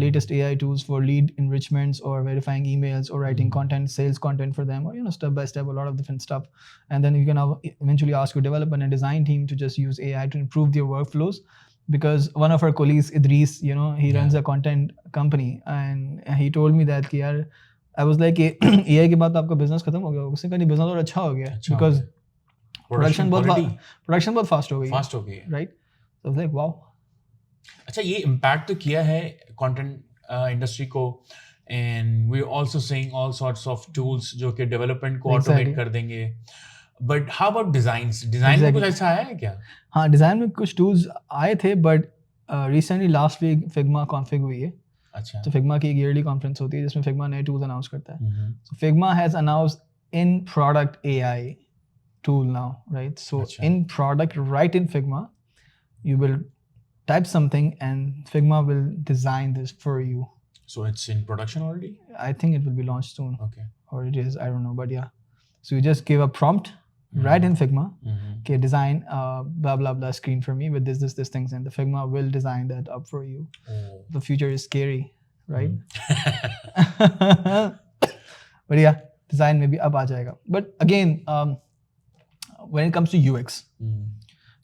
Latest AI tools for lead enrichments or verifying emails or writing content, sales content for them, or step by step, a lot of different stuff. And then you can eventually ask your development and design team to just use AI to improve their workflows. Because one of our colleagues, Idris, he runs a content company, and he told me that कि यार, I was like AI के बाद तो आपका business खत्म हो गया. उसने कहा नहीं, business और अच्छा हो गया because प्रोडक्शन बहुत फास्ट हो गई, right? So I was like wow. अच्छा, ये इम्पैक्ट तो किया है कंटेंट इंडस्ट्री को, and we are also seeing all sorts of tools जो कि डेवलपमेंट को ऑटोमेट कर देंगे. बट हाउ अबाउट डिजाइन में कुछ ऐसा आया है क्या? हाँ, डिजाइन में कुछ टूल्स आए थे, but recently last week Figma Config हुई है. अच्छा. तो फिग्मा की एक ईयरली कॉन्फ्रेंस होती है जिसमें फिग्मा नए टूल्स अनाउंस करता है. So Figma has announced in product AI tool now, right? So in product, right in Figma, you will type something and Figma will design this for you. So it's in production already? I think it will be launched soon. Okay. Or it is, I don't know, but yeah. So you just give a prompt right in Figma, okay, design blah blah blah screen for me with this things, and the Figma will design that up for you. The future is scary, right? But yeah, design maybe अब आ जाएगा. But again, when it comes to UX,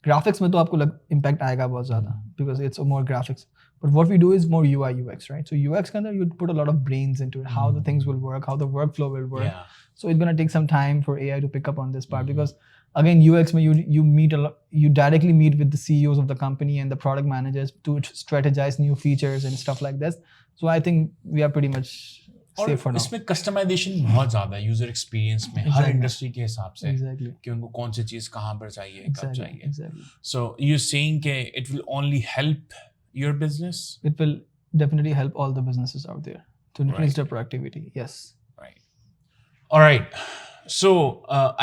graphics में तो आपको impact आएगा बहुत ज़्यादा, because it's more graphics. But what we do is more UI UX, right? So UX के अंदर you put a lot of brains into it, how the things will work, how the workflow will work. Yeah. So it's gonna take some time for AI to pick up on this part, because again UX में you meet a lot, you directly meet with the CEOs of the company and the product managers to strategize new features and stuff like this. So I think we are pretty much और इसमें customization बहुत ज़्यादा है user experience में, हर industry के हिसाब से कि उनको कौन सी चीज़ कहाँ पर चाहिए, कब चाहिए. सो यू सेइंग कि it will only help your business? It will definitely help all the businesses out there to increase their productivity. Yes. Right. All right. So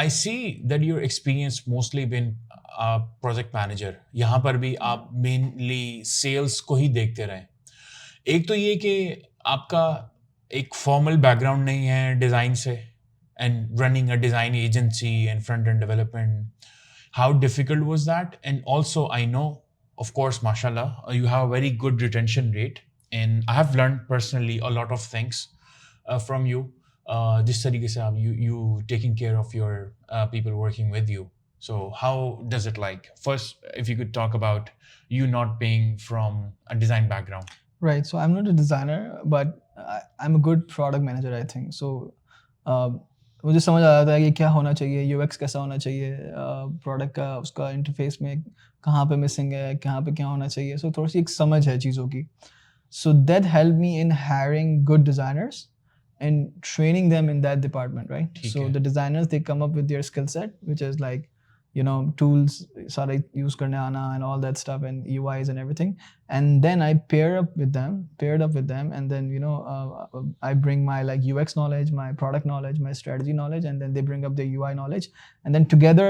I see that your experience mostly been a project manager. यहाँ पर भी आप mainly sales को ही देखते रहे. एक तो ये कि आपका एक फॉर्मल बैकग्राउंड नहीं है डिज़ाइन से, and running a design agency and front end development. How difficult was that? And also, I know, of course, mashallah, you have a very good retention rate, and I have learned personally a lot of things from you. जिस तरीके से आप you taking care of your people working with you. So how does it like? First, if you could talk about you not being from a design background. Right. So I'm not a designer, but I'm a good product manager, I think. So मुझे समझ आ जाता है कि क्या होना चाहिए, UX कैसा होना चाहिए, प्रोडक्ट का उसका इंटरफेस में कहाँ पे मिसिंग है, कहाँ पे क्या होना चाहिए. So थोड़ी सी एक समझ है चीज़ों की. So that helped me in hiring good designers and training them in that department, right? So the designers, they come up with their skill set, which is like, you know, tools सारे use करने आना and all that stuff and UIs and everything. And then I paired up with them, and then, you know, I bring my like UX knowledge, my product knowledge, my strategy knowledge, and then they bring up their UI knowledge, and then together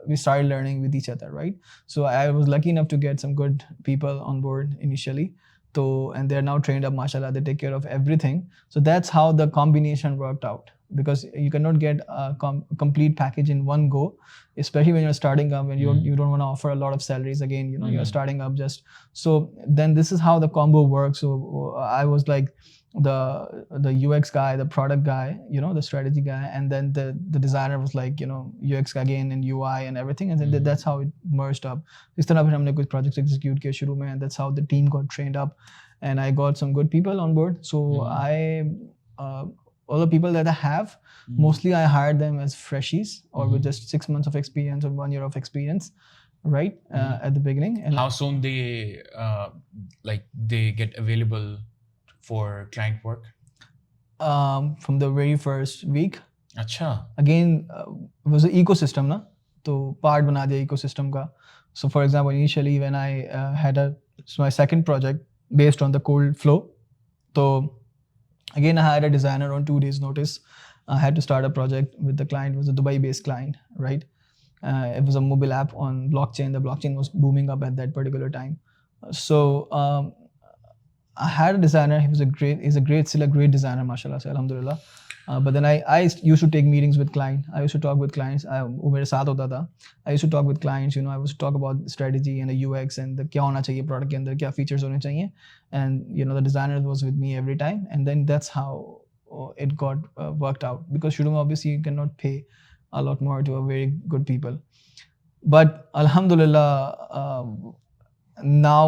we started learning with each other, right? So I was lucky enough to get some good people on board initially. So, and they're now trained up, mashallah, they take care of everything. So that's how the combination worked out, because you cannot get a complete package in one go, especially when you're starting up and you don't want to offer a lot of salaries again, you know, you're starting up just. So then this is how the combo works. So I was like the UX guy, the product guy, you know, the strategy guy, and then the designer was like, you know, UX again and UI and everything, and then that's how it merged up. इस तरह फिर हमने कुछ projects execute किए शुरू में, and that's how the team got trained up, and I got some good people on board. So all the people that I have, mostly I hired them as freshies or with just 6 months of experience or 1 year of experience, right? At the beginning. And how soon they they get available for client work? From the very first week. Acha. Again, it was an ecosystem, na? तो part बना दिया ecosystem का. So for example, initially when I had my second project based on the cold flow, so again I hired a designer on 2 days notice. I had to start a project with the client. It was a Dubai-based client, right? It was a mobile app on blockchain. The blockchain was booming up at that particular time. So I had a designer. Still a great designer, mashallah, alhamdulillah. But then I used to take meetings with clients. I used to talk with clients. वो मेरे साथ होता था. I used to talk with clients. You know, I used to talk about strategy and the UX and the क्या होना चाहिए product के अंदर, क्या features होने चाहिए. And you know, the designer was with me every time. And then that's how it got worked out. Because शुरू में obviously you cannot pay a lot more to a very good people. But alhamdulillah, now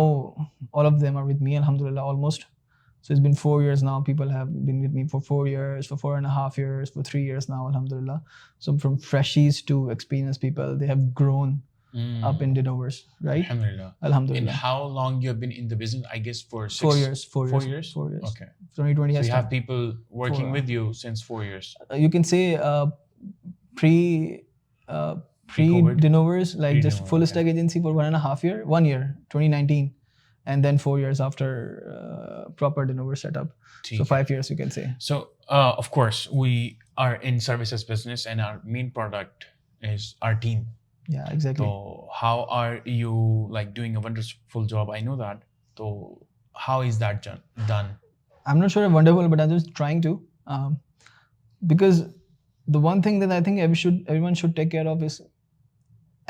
all of them are with me, alhamdulillah, almost. So it's been 4 years now. People have been with me for 4 years, for 4.5 years, for 3 years now, alhamdulillah. So from freshies to experienced people, they have grown up in Denovers, right? Alhamdulillah. Alhamdulillah. And how long you have been in the business? I guess for 4 years. 4 years. 4 years? 4 years. Okay. 2020 So has you have people working with you since 4 years. You can say pre-Denovers, like just full stack agency for 1.5 year, 1 year, 2019. And then 4 years after proper Denovers setup. So 5 years, you can say. So, of course, we are in services business and our main product is our team. Yeah, exactly. So how are you like doing a wonderful job? I know that. So how is that done? I'm not sure if wonderful, but I'm just trying to. Because the one thing that I think everyone should take care of is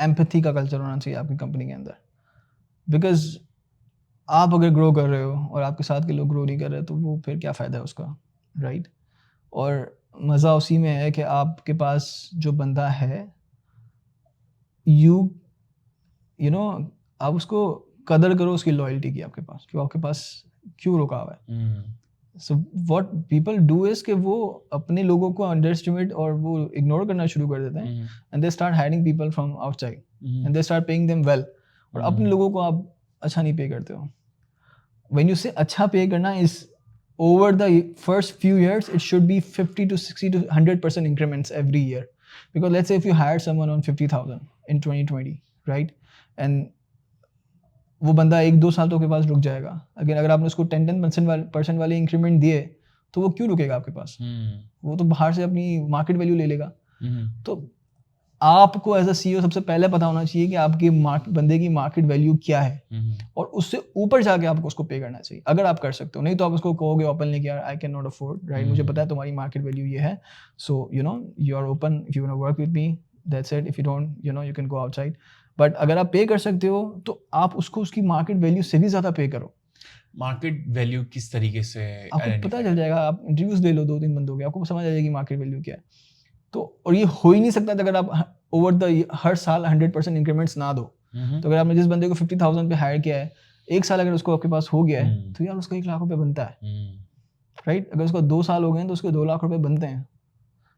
empathy का culture होना चाहिए आपकी company के अंदर. Because आप अगर grow कर रहे हो और आपके साथ के लोग ग्रो नहीं कर रहे तो वो फिर क्या फ़ायदा है उसका, राइट? और मज़ा उसी में है कि आपके पास जो बंदा है, यू नो, आप उसको कदर करो उसकी लॉयल्टी की आपके पास, कि आपके पास क्यों रुका हुआ है. So what people do is कि वो अपने लोगों को अंडर एस्टिमेट और वो इग्नोर करना शुरू कर देते हैं, and they start hiring people from outside and they start paying them well. और अपने लोगों को आप अच्छा नहीं पे करते हो. When you say अच्छा पे करना is over the first few years, it should be 50 to 60 to 100% increments every year. Because let's say if you hire someone on 50,000 in 2020, right? And वो बंदा 1-2 साल तो आपके पास रुक जाएगा. अगर आपने उसको 10% वाले इंक्रीमेंट दिए तो वो क्यों रुकेगा आपके पास? वो तो बाहर से अपनी मार्केट वैल्यू ले लेगा. तो आपको एज अ CEO सबसे पहले पता होना चाहिए कि आपके बंदे की मार्केट वैल्यू क्या है, और उससे ऊपर जाके आपको उसको पे करना चाहिए अगर आप कर सकते हो. नहीं तो आप उसको कहोगे ओपनली कि यार I can not afford, right? मुझे पता है तुम्हारी मार्केट वैल्यू ये है, so you know you are open, if you want to work with me, that's it. If you don't you can go outside. But अगर आप पे कर सकते हो तो आप उसको उसकी मार्केट वैल्यू से भी ज़्यादा पे करो. मार्केट वैल्यू किस तरीके से आपको पता चल जाएगा. आप इंटरव्यूज ले लो 2-3 बंदों के, आपको समझ आ जाएगी मार्केट वैल्यू क्या है. तो और ये हो ही नहीं सकता अगर आप ओवर द हर साल 100% इंक्रीमेंट्स ना दो. तो अगर आपने जिस बंदे को 50,000 पे हायर किया है, एक साल अगर उसको आपके पास हो गया है तो यार उसका 1 लाख रुपए बनता है. राइट. अगर उसको 2 साल हो गए हैं तो उसके 2 लाख रुपए बनते हैं.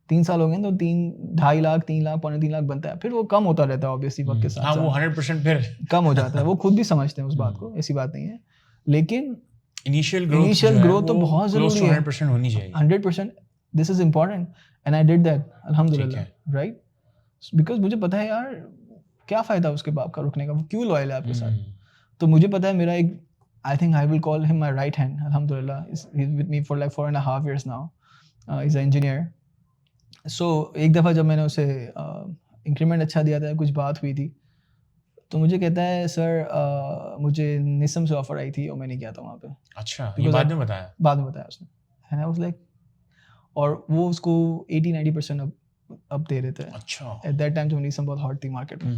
3 साल हो गए तो 2.5 लाख, 3 लाख, 3.25 लाख बनता है. फिर वो कम होता रहता है ऑब्वियसली वक्त के साथ. हाँ, वो 100% फिर कम हो जाता है. वो खुद भी समझते हैं उस बात को, ऐसी बात नहीं है. लेकिन इनिशियल ग्रोथ तो बहुत जरूरी है. 100% होनी चाहिए. 100%. This is important and I did that अल्हम्दुलिल्लाह. राइट. बिकॉज मुझे पता है यार क्या फायदा उसके बाप का रुकने का, वो क्यों लॉयल है आपके साथ. तो मुझे पता है मेरा एक, I think I will call him my right hand अल्हम्दुलिल्लाह. He is with me for like 4.5 years now. He is an engineer. So एक दफ़ा जब मैंने उसे इंक्रीमेंट अच्छा दिया था, कुछ बात हुई थी, तो मुझे कहता है सर मुझे निसम से ऑफर आई थी और मैं नहीं गया था वहाँ पे. अच्छा, ये बाद में बताया? बाद में बताया उसने. एंड आई वाज लाइक, और वो उसको 80-90% अब दे रहे थे. अच्छा. एट दैट टाइम तो निसम बहुत हॉट थी मार्केट में.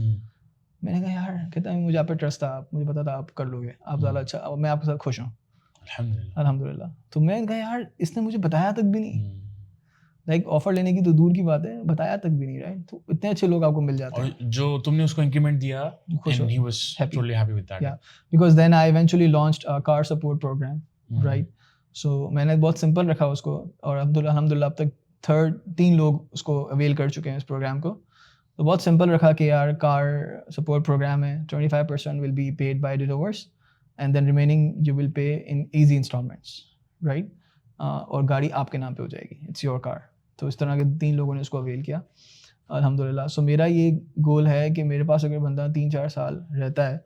मैंने कहा यार, कहता है मुझे आप पे ट्रस्ट था, मुझे पता था आप कर लोगे, आप ज़्यादा अच्छा, और मैं आपके साथ खुश हूँ अल्हम्दुलिल्लाह. तो मैंने कहा यार इसने मुझे बताया तक भी नहीं. लाइक ऑफर लेने की तो दूर की बात है, बताया तक भी नहीं. राइट. तो इतने अच्छे लोग आपको मिल जाते हैं. और जो तुमने उसको इंक्रीमेंट दिया, and he was totally happy with that. Yeah, because then I eventually launched a car support program. Right. So मैंने बहुत सिंपल रखा उसको, और अल्हम्दुलिल्लाह अब तक 3 लोग उसको अवेल कर चुके हैं इस प्रोग्राम को. तो बहुत सिंपल रखा कि यार कार सपोर्ट प्रोग्राम है, 25% will be paid by Denovers and then remaining you will pay in easy installments. Right. और गाड़ी आपके नाम पे हो जाएगी. It's your car. तो इस तरह के 3 लोगों ने उसको अवेल किया अल्हम्दुलिल्लाह. सो मेरा ये गोल है कि मेरे पास अगर बंदा 3-4 साल रहता है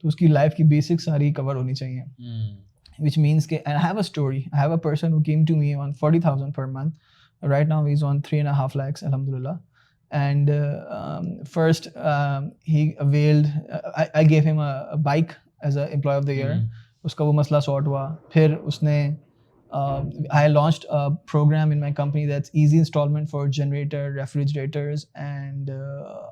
तो उसकी लाइफ की बेसिक सारी कवर होनी चाहिए. Which means कि and I have a story. I have a person who came to me on 40,000 per month. Right now he's on 3.5 lakhs alhamdulillah. And first he availed, I gave him a bike as a employee of the year. उसका वो मसला sort हुआ. फिर उसने I launched a program in my company that's easy installment for generator, refrigerators and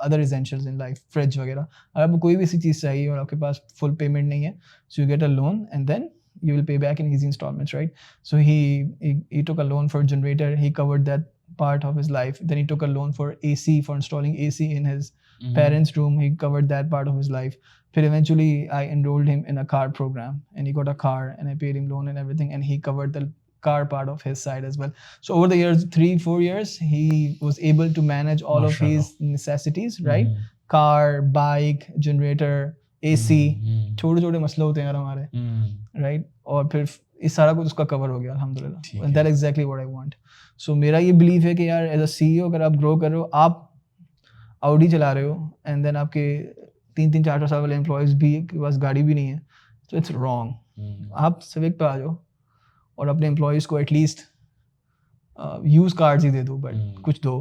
other essentials in life, fridge वगैरह. अगर आपको कोई भी ऐसी चीज़ चाहिए और आपके पास full payment नहीं है, so you get a loan and then you will pay back in easy installments, right? So he took a loan for generator. He covered that part of his life. Then he took a loan for AC, for installing AC in his parents' room. He covered that part of his life. Then eventually I enrolled him in a car program and he got a car and I paid him loan and everything, and he covered the car part of his side as well. So over the years, 3-4 years, he was able to manage all of his necessities, right? Car, bike, generator, AC. छोटे छोटे मसले होते हैं यार हमारे, right. और फिर इस सारा कुछ उसका कवर हो गया अल्हम्दुलिल्लाह. And that exactly what I want. So मेरा ये बिलीव है कि यार एज अ CEO अगर आप ग्रो कर रहे हो, आप ऑडी चला रहे हो एंड देन आपके 3-3, 4-4 साल वाले एम्प्लॉयज़ भी के पास गाड़ी भी नहीं है, तो इट्स रॉन्ग. आप सिविक पे आ जाओ और अपने एम्प्लॉयज़ को एटलीस्ट यूज़ कार्ड्स ही दे दो, बट कुछ दो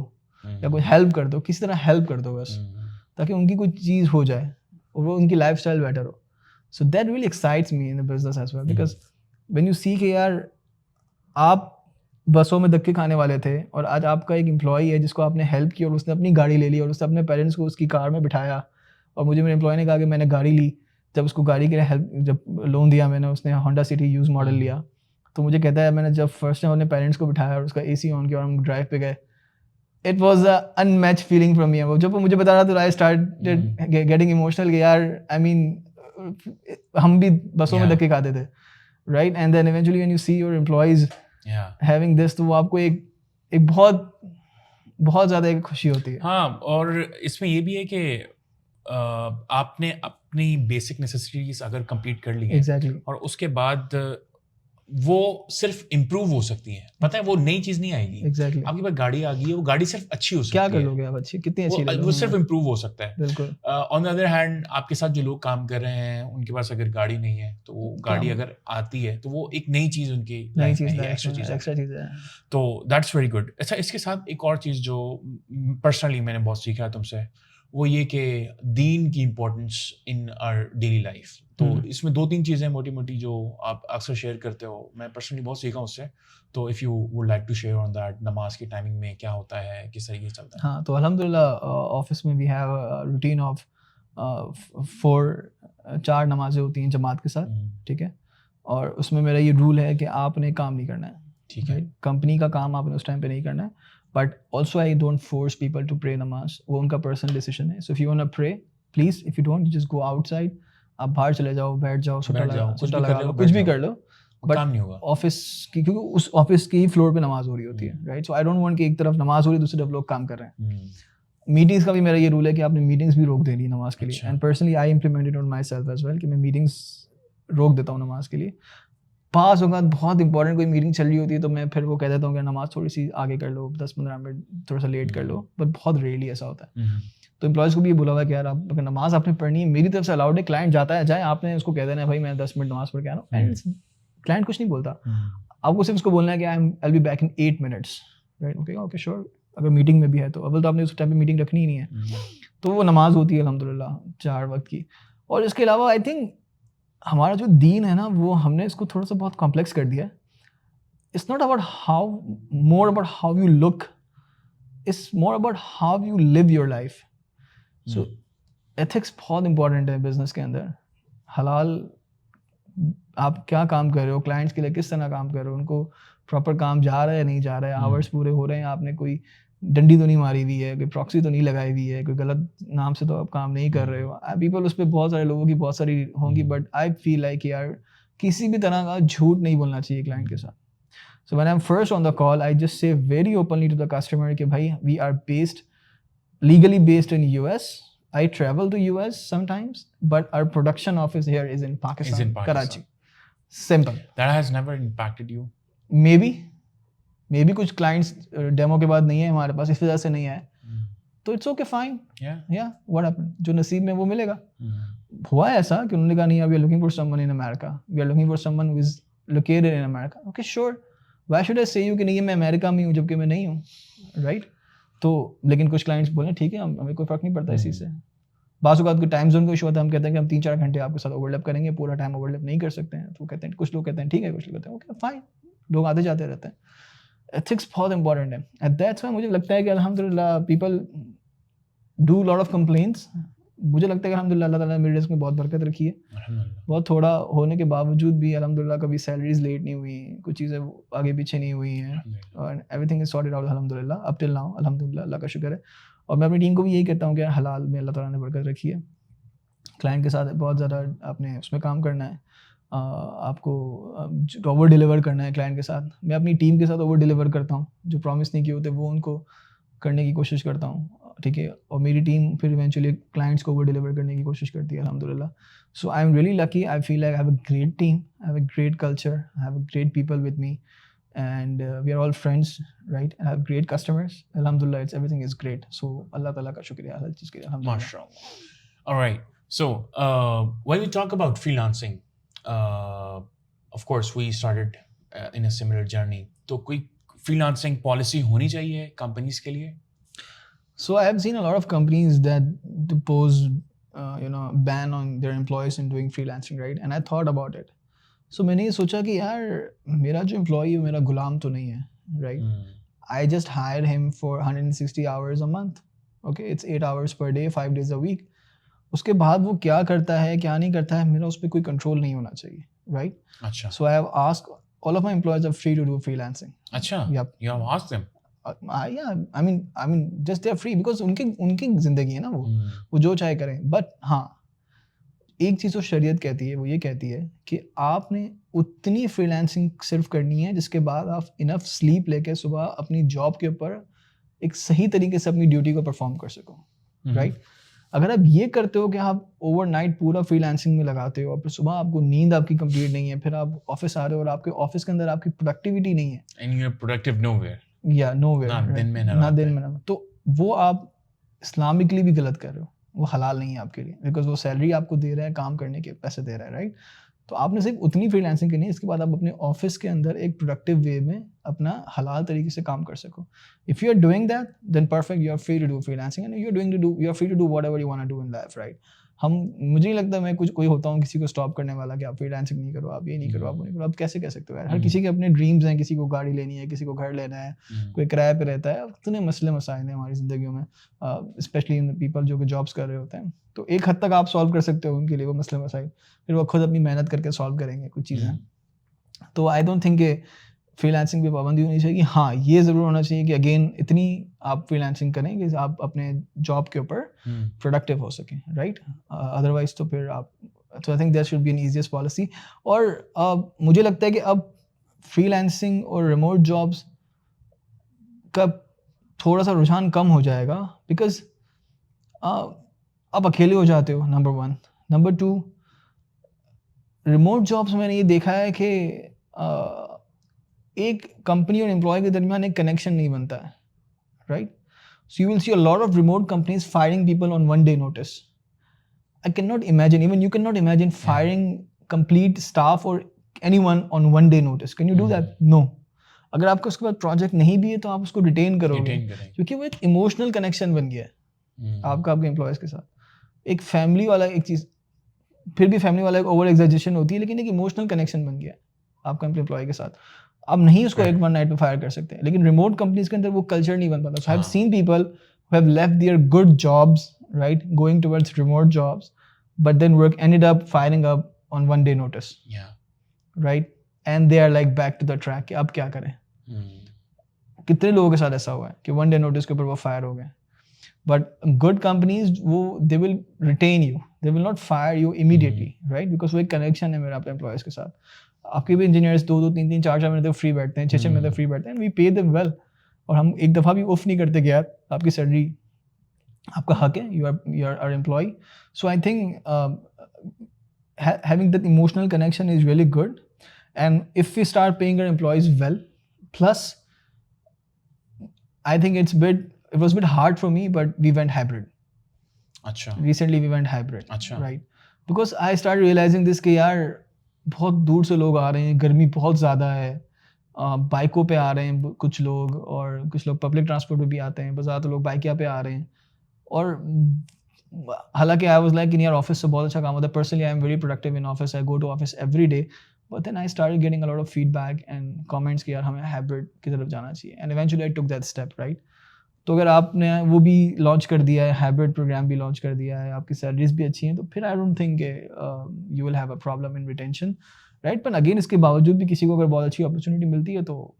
या कुछ हेल्प कर दो, किसी तरह हेल्प कर दो बस, ताकि उनकी कुछ चीज़ हो जाए और वो उनकी लाइफस्टाइल बेटर हो. So that really excites me in the business as well, because when you see कि यार आप बसों में धक्के खाने वाले थे और आज आपका एक एम्प्लॉई है जिसको आपने हेल्प की और उसने अपनी गाड़ी ले ली और उसने अपने पेरेंट्स को उसकी कार में बिठाया. और मुझे मेरे एम्प्लॉय ने कहा कि मैंने गाड़ी ली, जब उसको गाड़ी के लिए हेल्प, जब लोन दिया मैंने, उसने होंडा सिटी यूज़ मॉडल लिया, तो मुझे कहता है मैंने जब फर्स्ट टाइम अपने पेरेंट्स को बिठाया और उसका AC ऑन किया और हम ड्राइव पे गए, it was a unmatch feeling from me. जब वो मुझे बता रहा था तो आई स्टार्टेड गेटिंग इमोशनल कि यार आई मीन हम भी बसों में धक्के खाते थे, right. And then eventually when you see your employees having this, तो वो आपको एक बहुत ज़्यादा एक खुशी होती है. हाँ, और इसमें ये भी है कि आपने अपनी बेसिक नेसेसिटीज अगर कंप्लीट कर ली है, exactly. और उसके बाद वो सिर्फ इम्प्रूव हो सकती है. पता है वो नई चीज नहीं आएगी. exactly. आपके पास गाड़ी आ गई है, वो गाड़ी सिर्फ अच्छी हो सकती है. क्या कर लोगे आप अच्छी, कितनी अच्छी वो सिर्फ इम्प्रूव हो सकता है. बिल्कुल. ऑन द अदर हैंड आपके साथ जो लोग काम कर रहे हैं उनके पास अगर गाड़ी नहीं है, तो वो गाड़ी अगर आती है तो वो एक नई चीज उनकी लाइफ में एक्स्ट्रा चीज है. तो दैट्स वेरी गुड. अच्छा, इसके साथ एक और चीज जो पर्सनली मैंने बहुत सीखा है तुमसे, वो ये कि दीन की importance in our daily life. तो इसमें 2-3 चीज़ें मोटी मोटी जो आप अक्सर शेयर करते हो, मैं पर्सनली बहुत सीखा उससे। तो if you would like to share on that, नमाज की टाइमिंग में क्या होता है, किस तरीके से चलता है? हाँ, तो अल्हम्दुलिल्लाह ऑफिस में वी हैव रूटीन ऑफ 4 नमाजें होती हैं जमात के साथ, ठीक है। और उसमें मेरा ये रूल है कि आपने काम नहीं करना है, ठीक है। कंपनी का काम आपने उस टाइम पे नहीं करना है, but also I don't force people to pray namaz, वो उनका पर्सनल डिसीजन है। So if you want to pray please, if you don't just go outside, आप बाहर चले जाओ, बैठ जाओ, सुट्टा लगा लो, कुछ भी कर लो, बट काम नहीं होगा ऑफिस की, क्योंकि उस ऑफिस की फ्लोर पे नमाज हो रही होती है, right. So I don't want कि एक तरफ नमाज हो रही है, दूसरी तरफ लोग काम कर रहे हैं। मीटिंग्स का भी मेरा ये रूल है कि आपने मीटिंग्स भी रोक देनी है नमाज के लिए, and personally I implemented on my self as well कि मैं मीटिंग्स रोक देता हूँ नमाज के लिए। पास होगा बहुत इंपॉर्टेंट कोई मीटिंग चल रही होती है तो मैं फिर वो कह देता हूँ कि नमाज थोड़ी सी आगे कर लो, 10-15 मिनट थोड़ा सा लेट कर लो, बट बहुत रेयरली ऐसा होता है। तो एम्प्लॉयज़ को भी ये बोला हुआ है कि यार आप अगर नमाज आपने पढ़नी है, मेरी तरफ से अलाउड है, क्लाइंट जाता है जाए, आपने उसको कह देना है भाई मैं 10 मिनट नमाज पढ़ के आ रहा हूँ, एंड क्लाइंट कुछ नहीं बोलता। आपको सिर्फ उसको बोलना है कि I will be back in 8 minutes, right. Okay okay sure, अगर मीटिंग में भी है तो अव्वल तो आपने उस टाइम पे मीटिंग रखनी ही नहीं है। तो वो नमाज होती है अल्हम्दुलिल्लाह 4 वक्त की। और इसके अलावा आई थिंक हमारा जो दीन है ना, वो हमने इसको थोड़ा सा बहुत कॉम्प्लेक्स कर दिया है। It's not about more about how you look, it's more about how you live your life. So ethics बहुत इंपॉर्टेंट है बिजनेस के अंदर। हलाल, आप क्या काम कर रहे हो, क्लाइंट्स के लिए किस तरह काम कर रहे हो, उनको प्रॉपर काम जा रहा है या नहीं जा रहा है, आवर्स पूरे हो रहे हैं, आपने कोई डंडी तो नहीं मारी हुई है, कोई प्रॉक्सी तो नहीं लगाई हुई है, कोई गलत नाम से तो आप काम नहीं कर रहे हो। पीपल उस पर बहुत सारे लोगों की बहुत सारी होंगी, बट आई फील लाइक यार किसी भी तरह का झूठ नहीं बोलना चाहिए क्लाइंट के साथ। So when I am first on the call I just say very openly to the customer कि भाई we are based legally based in US. I travel to US sometimes, but our production office here is in Pakistan, Kolachi. Simple. That has never impacted you? Maybe कुछ clients demo के बाद नहीं है हमारे पास, इस वजह से नहीं आए, तो इट्स ओके फाइन, या व्हाट हैपेंड, जो नसीब में वो मिलेगा। हुआ है ऐसा कि उन्होंने कहा नहीं, we are looking for someone in America, we are looking for someone who is located in America. Okay sure, why should I say you कि नहीं मैं अमेरिका में हूँ जबकि मैं नहीं हूँ, राइट। तो लेकिन कुछ क्लाइंट्स बोले ठीक है, हमें कोई फ़र्क नहीं पड़ता इसी से। बाज़ औक़ात कोई टाइम जोन का इशू होता है, हम कहते हैं कि हम 3-4 घंटे आपके साथ ओवरलैप करेंगे, पूरा टाइम ओवरलैप नहीं कर सकते हैं। तो कहते हैं, कुछ लोग कहते हैं ठीक है, कुछ लोग कहते हैं ओके फाइन, लोग आते जाते रहते हैं। एथिक्स बहुत इंपॉर्टेंट है, एट दैट्स व्हाई मुझे लगता है कि अल्हम्दुलिल्लाह people do lot of complaints. मुझे लगता है कि अल्हम्दुलिल्लाह अल्लाह ताला ने मेरे रिस्क में बहुत बरकत रखी है, बहुत थोड़ा होने के बावजूद भी अल्हम्दुलिल्लाह कभी सैलरीज लेट नहीं हुई, कुछ चीज़ें आगे पीछे नहीं हुई हैं, और एवरीथिंग इज सॉर्टेड आउट अल्हम्दुलिल्लाह अप टिल नाउ, अल्हम्दुलिल्लाह, अल्लाह का शुक्र है। और मैं अपनी टीम को भी यही कहता हूँ कि हलाल में अल्लाह ताला ने बरकत रखी है। क्लाइंट के साथ बहुत ज़्यादा आपने उसमें काम करना है, आपको ओवर डिलीवर करना है क्लाइंट के साथ। मैं अपनी टीम के साथ ओवर डिलीवर करता हूँ, जो प्रॉमिस नहीं किए होते वो उनको करने की कोशिश करता हूँ, ठीक है। और मेरी टीम फिर इवेंचुअली क्लाइंट्स को ओवर डिलीवर करने की कोशिश करती है अल्हम्दुलिल्लाह। So I am really lucky, I feel like I have a great team, I have a great culture, I have a great people with me, and we are all friends, right? I have great customers, alhamdulillah, everything is great. So Allah Taala ka shukriya har cheez ke liye, alhamdulillah. MashaAllah. All right, so when we talk about freelancing, of course we started in a similar journey. तो कोई freelancing policy होनी चाहिए companies के लिए? So I have seen a lot of companies that pose ban on their employees in doing freelancing, right? And I thought about it. So मैंने ये सोचा कि यार मेरा जो एम्प्लॉई है मेरा गुलाम तो नहीं है, right. I just hire him for 160 hours a month, okay, it's 8 hours per day, 5 days a week। उसके बाद वो क्या करता है क्या नहीं करता है मेरा उस पर कोई कंट्रोल नहीं होना चाहिए, राइट। अच्छा, so I have asked all of my employees are free to do freelancing. अच्छा, you have asked them? Yeah, I mean just they are free because उनकी जिंदगी है ना, वो जो चाहे करें। बट हाँ, एक चीज़ तो शरीयत कहती है, वो ये कहती है कि आपने उतनी फ्रीलांसिंग सिर्फ करनी है जिसके बाद आप इनफ स्लीप लेके सुबह अपनी जॉब के ऊपर एक सही तरीके से अपनी ड्यूटी को परफॉर्म कर सको, राइट। अगर आप ये करते हो कि आप ओवरनाइट पूरा फ्रीलांसिंग में लगाते हो और फिर सुबह आपको नींद आपकी कंप्लीट नहीं है, फिर आप ऑफिस आ रहे हो और आपके ऑफिस के अंदर आपकी प्रोडक्टिविटी नहीं है, and you're productive nowhere, या nowhere, ना दिन में ना, तो वो आप इस्लामिकली भी गलत कर रहे हो, वो हलाल नहीं है आपके लिए, बिकॉज वो सैलरी आपको दे रहा है, काम करने के पैसे दे रहा है, राइट। तो आपने सिर्फ उतनी फ्रीलांसिंग करनी है, इसके बाद आप अपने ऑफिस के अंदर एक प्रोडक्टिव वे में अपना हलाल तरीके से काम कर सको. If you are doing that then perfect, you are free to do freelancing and you are free to do whatever you want to do in life, right. मुझे नहीं लगता मैं कोई होता हूँ किसी को स्टॉप करने वाला कि आप फ्रीलांसिंग नहीं करो, आप ये नहीं करो, आप वो नहीं करो. आप कैसे कह सकते हो यार? हर किसी के अपने ड्रीम्स हैं, किसी को गाड़ी लेनी है, किसी को घर लेना है, कोई किराए पे रहता है. इतने मसले मसाइल हैं हमारी ज़िंदगियों में, स्पेशली इन पीपल जो कि जॉब्स कर रहे होते हैं. तो एक हद तक आप सॉल्व कर सकते हो उनके लिए वो मसले मसाइल, फिर वो खुद अपनी मेहनत करके सॉल्व करेंगे कुछ चीज़ें. तो आई डोंट थिंक कि फ्रीलांसिंग पे पाबंदी होनी चाहिए. हाँ, ये ज़रूर होना चाहिए कि अगेन इतनी आप फ्रीलांसिंग करें कि आप अपने जॉब के ऊपर प्रोडक्टिव हो सकें, राइट. अदरवाइज तो फिर आप, तो I think that should be an easiest policy. और मुझे लगता है कि अब फ्रीलांसिंग और रिमोट जॉब्स का थोड़ा सा रुझान कम हो जाएगा, बिकॉज आप अकेले हो जाते हो, नंबर 1. नंबर 2, रिमोट जॉब्स मैंने ये देखा है कि एक कंपनी और एम्प्लॉय के दरमियान एक कनेक्शन नहीं बनता है, right. So you will see a lot of remote companies firing people on 1 day notice. I cannot imagine, even you cannot imagine firing complete staff or anyone on 1 day notice. Can you do that? No. अगर आपका उसके बाद project नहीं भी है तो आप उसको रिटेन करोगे, क्योंकि वो एक इमोशनल कनेक्शन बन गया है आपका आपके एम्प्लॉयज के साथ. एक फैमिली वाला एक चीज़, फिर भी फैमिली वाला एक ओवर एग्जैजरेशन होती है, लेकिन एक इमोशनल कनेक्शन बन गया है आपका अपने एम्प्लॉय के साथ. आप नहीं उसको एक वन नाइट पे फायर कर सकते, लेकिन रिमोट कंपनीज के अंदर वो कल्चर नहीं बन पाता. So I have seen people who have left their good jobs, right, going towards remote jobs, but then work ended up firing up on 1 day notice. Yeah. Right, and they are like back to the track कि अब क्या करें. कितने लोगों के साथ ऐसा हुआ है कि 1 day notice के ऊपर वो फायर हो गए. But good companies, वो they will retain you, they will not fire you immediately, right, because वो एक connection है मेरा अपने employees के साथ. आपके भी इंजीनियर्स 2-2, 3-3, 4-4 महीने तक फ्री बैठते हैं, 6-6 महीने तक फ्री बैठते हैं, and we pay them well. और हम एक दफ़ा भी ऑफ नहीं करते कि यार आपकी सैलरी, आपका हक है, you are our employee. So I think having that emotional connection is really good, and if we start paying our employees well, plus I think it was a bit hard for me, but we went hybrid. अच्छा. Recently we went hybrid. अच्छा. Right, because I started realizing this कि यार बहुत दूर से लोग आ रहे हैं, गर्मी बहुत ज़्यादा है, बाइकों पे आ रहे हैं कुछ लोग, और कुछ लोग पब्लिक ट्रांसपोर्ट पे भी आते हैं, बस ज़्यादातर लोग बाइक पे आ रहे हैं. और हालांकि आई वाज लाइक यार ऑफिस से बहुत अच्छा काम होता है. Personally I am very productive in office, I go to office every day, but then I started getting a lot of feedback and comments कि यार हमें हाइब्रिड की तरफ जाना चाहिए, and eventually I took that step, right. तो अगर आपने वो भी लॉन्च कर दिया है, हाइब्रिड प्रोग्राम भी लॉन्च कर दिया है, आपकी सैलरीज भी अच्छी हैं, तो फिर I don't think you will have a problem in retention, right. पर अगेन इसके बावजूद भी किसी को अगर बहुत अच्छी अपॉर्चुनिटी मिलती है तो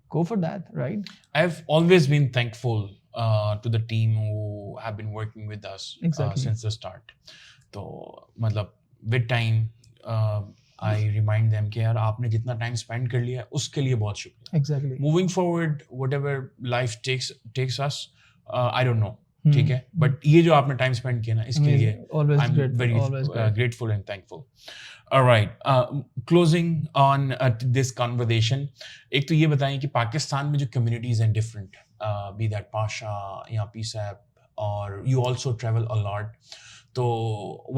go for that, right. I've always been thankful to the team who have been working with us since the start. तो मतलब with time I remind them कि यार आपने जितना टाइम स्पेंड कर लिया है उसके लिए बहुत शुक्रिया. Exactly. Moving forward, whatever life takes us, I don't know. ठीक है, बट ये जो आपने टाइम स्पेंड किया ना, इसके लिए I'm very grateful and thankful. Alright, closing on this conversation, एक तो ये बताएं कि पाकिस्तान में जो communities हैं different, be that PASHA या PSAP, or you also travel a lot. तो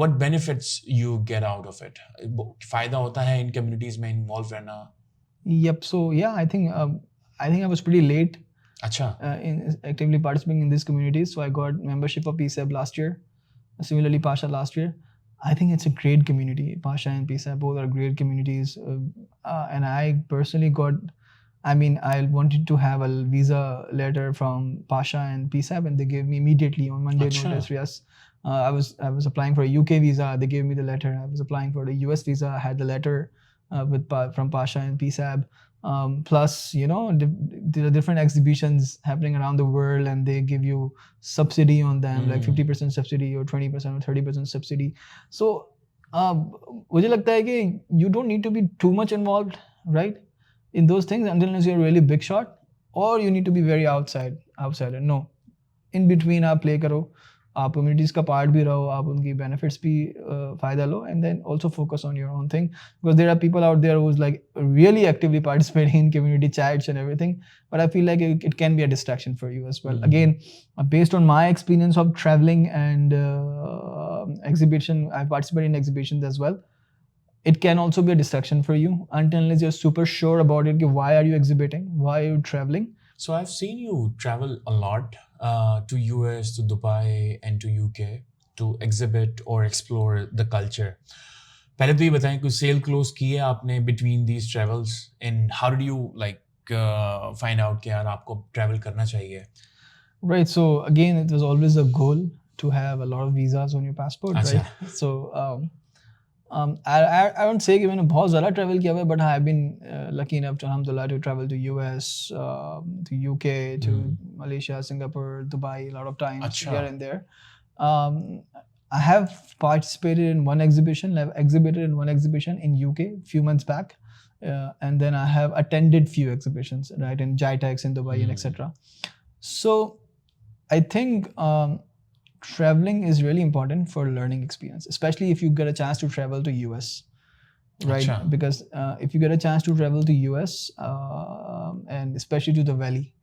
what benefits you get out of it? फायदा होता है इन communities में involve रहना? Yep, so yeah, I think I was pretty late. अच्छा. In actively participating in these communities, so I got membership of PSAP last year, similarly PASHA last year. I think it's a great community. PASHA and PSAP both are great communities, and I personally I wanted to have a visa letter from PASHA and PSAP, and they gave me immediately on Monday notice. Yes, I was applying for a UK visa. They gave me the letter. I was applying for the US visa. I had the letter from PASHA and PSAP. Plus, you know, there are different exhibitions happening around the world, and they give you subsidy on them, like 50% subsidy or 20% or 30% subsidy. So, मुझे लगता है कि you don't need to be too much involved, right, in those things unless you're a really big shot, or you need to be very outsider. No, in between आप play करो, आप communities का part भी रहो, आप उनकी benefits भी फ़ायदा लो, and then also focus on your own thing, because there are people out there who's like really actively participating in community chats and everything, but I feel like it can be a distraction for you as well. Again, based on my experience of traveling and exhibition, I participated in exhibitions as well. it can also be a distraction for you until unless you're super sure about it. Why are you exhibiting? Why are you traveling? So I've seen you travel a lot to US, to Dubai and to UK to exhibit or explore the culture. पहले तो ये बताएं कि cell close की है आपने between these travels and how did you like find out कि यार आपको travel करना चाहिए? Right. So again, it was always a goal to have a lot of visas on your passport, Achha. right? So I won't say कि मैंने बहुत ज़्यादा travel किया हुआ है, but I've been lucky enough to alhamdulillah to travel to US, to UK, to Malaysia, Singapore, Dubai, a lot of times Achha. here and there. I have participated in one exhibition. I've exhibited in one exhibition in UK a few months back, and then I have attended few exhibitions, right, in JITEX in Dubai and etc. So I think traveling is really important for learning experience, especially if you get a chance to travel to US, right? Achha. Because if you get a chance to travel to US and especially to the Valley,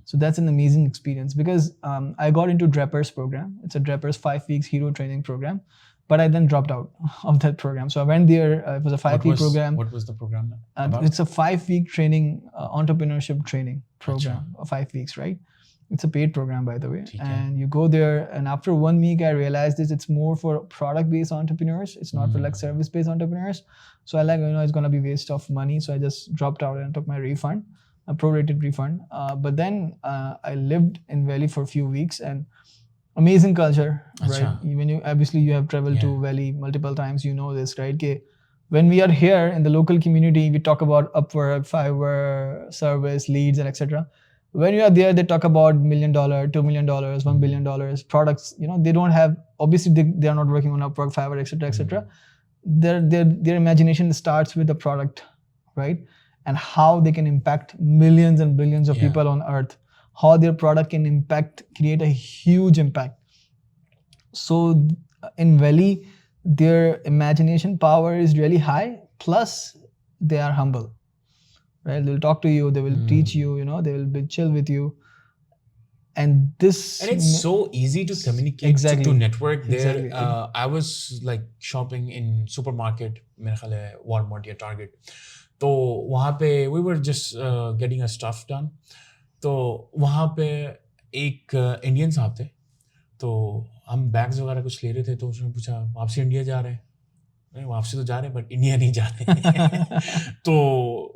so that's an amazing experience. Because I got into Draper's program. It's a Draper's 5 weeks hero training program, but I then dropped out of that program. So I went there. It was a 5-week program. What was the program about? It's a 5-week training, entrepreneurship training program, 5 weeks, right? It's a paid program, by the way. And you go there, and after 1 week, I realized it's more for product-based entrepreneurs. It's not for like service-based entrepreneurs. So I it's gonna be waste of money. So I just dropped out and took my refund, a prorated refund. But then I lived in Valley for a few weeks, and amazing culture, right? When you have traveled to Valley multiple times, you know this, right? When we are here in the local community, we talk about Upwork, Fiverr, service, leads, and etc. When you are there, they talk about $1 million, $2 million, $1 billion products. They don't have, obviously they are not working on Upwork, Fiverr, etc., etc. Their imagination starts with the product, right? And how they can impact millions and billions of people on earth, how their product can create a huge impact. So in Valley, their imagination power is really high, plus they are humble, right? They'll talk to you, they will teach you, they will be chill with you. And it's so easy to communicate, to network there. Exactly. I was like shopping in supermarket, मेरा ख्याल है Walmart या Target. तो वहाँ पे we were just getting a stuff done. तो वहाँ पे एक इंडियन साहब थे. तो हम बैग्स वगैरह कुछ ले रहे थे, तो उसने पूछा वापसी इंडिया जा रहे हैं? नहीं, वापसी तो जा रहे हैं बट इंडिया नहीं जा रहे. तो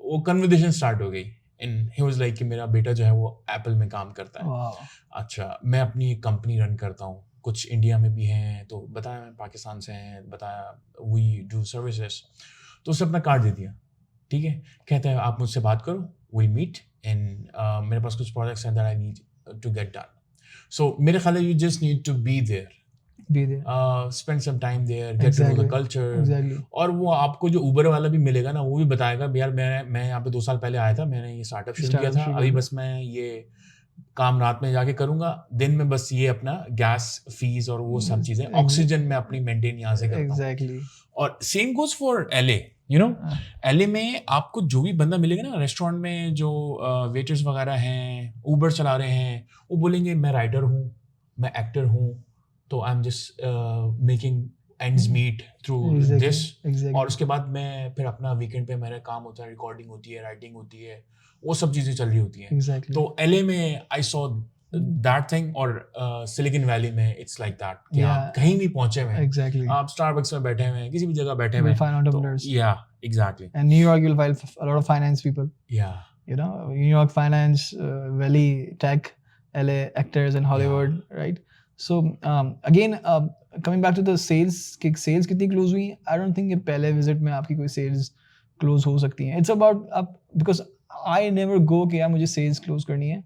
वो कन्वर्सेशन स्टार्ट हो गई. And he was like कि मेरा बेटा जो है वो एप्पल में काम करता है. Wow. अच्छा, मैं अपनी एक कंपनी रन करता हूँ, कुछ इंडिया में भी हैं, तो बताया मैं पाकिस्तान से हैं, बताया we do services. तो उसने अपना कार्ड दे दिया, ठीक है, कहता है आप मुझसे बात करो, we'll meet and मेरे पास कुछ प्रोजेक्ट्स हैं that I need to get done. So मेरे ख्याल है you just need to be there. Spend some time there, get to know the culture. Exactly. और वो आपको जो उबर वाला भी मिलेगा ना, वो भी बताएगा यार मैं यहाँ पे 2 साल पहले आया था, मैंने ये स्टार्टअप शुरू किया था, अभी बस मैं ये काम रात में जाके करूंगा, दिन में बस ये अपना गैस फीस और वो सब चीजें, ऑक्सीजन में अपनी मेंटेन यहाँ से करता हूँ. और same goes for LA. LA में आपको जो भी बंदा मिलेगा ना रेस्टोरेंट में, जो वेटर्स वगैरह हैं, उबर चला रहे हैं, वो बोलेंगे मैं राइटर हूँ, मैं एक्टर हूँ, तो I am just making ends meet through this. और उसके बाद मैं फिर अपना वीकेंड पे मेरा काम होता है, रिकॉर्डिंग होती है, राइटिंग होती है, वो सब चीजें चल रही होती हैं. तो LA में आई सॉ दैट थिंग. और सिलिकॉन वैली में इट्स लाइक दैट कि आप कहीं भी पहुंचे हुए हैं, आप स्टारबक्स में बैठे हुए हैं, किसी भी जगह बैठे हुए हैं. या exactly. And New York you'll find a lot of finance people. New York finance, Valley tech, LA actors and Hollywood, right? So again, coming back to the sales कितनी close हुई? I don't think कि पहले visit में आपकी कोई sales close हो सकती है. It's about because I never go कि यार मुझे sales close करनी है.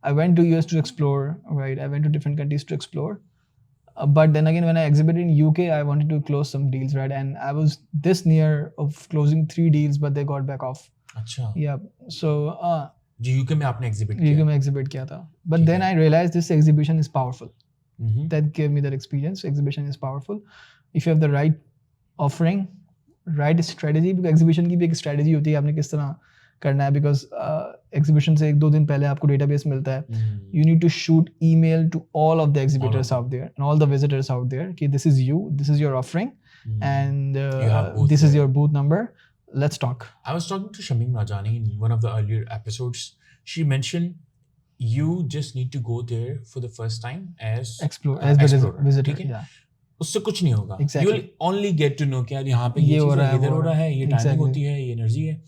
I went to US to explore, right? I went to different countries to explore. But then again, when I exhibited in UK, I wanted to close some deals, right? And I was this near of closing 3 deals, but they got back off. अच्छा. Yeah. So जो UK में आपने exhibit किया? UK में exhibit किया था. But then I realized this exhibition is powerful. That gave me that experience. Exhibition is powerful if you have the right offering, right strategy. Because exhibition की भी एक strategy होती है, आपने किस तरह करना है. Because exhibition से 1-2 दिन पहले आपको database मिलता है. You need to shoot email to all of the exhibitors out there and all the visitors out there कि this is you, this is your offering, and have booth this is there. your booth number. Let's talk. I was talking to Shamim Rajani in one of the earlier episodes. She mentioned you just need to go there for the first time as Explore as the explorer. visitor. ठीक है? Yeah, उससे कुछ नहीं होगा. Exactly. You will only get to know कि यार यहाँ पे ये ये हो चीज़ रहा है, है, इधर वो हो रहा है, ये टाइमिंग Exactly. होती है, ये एनर्जी है.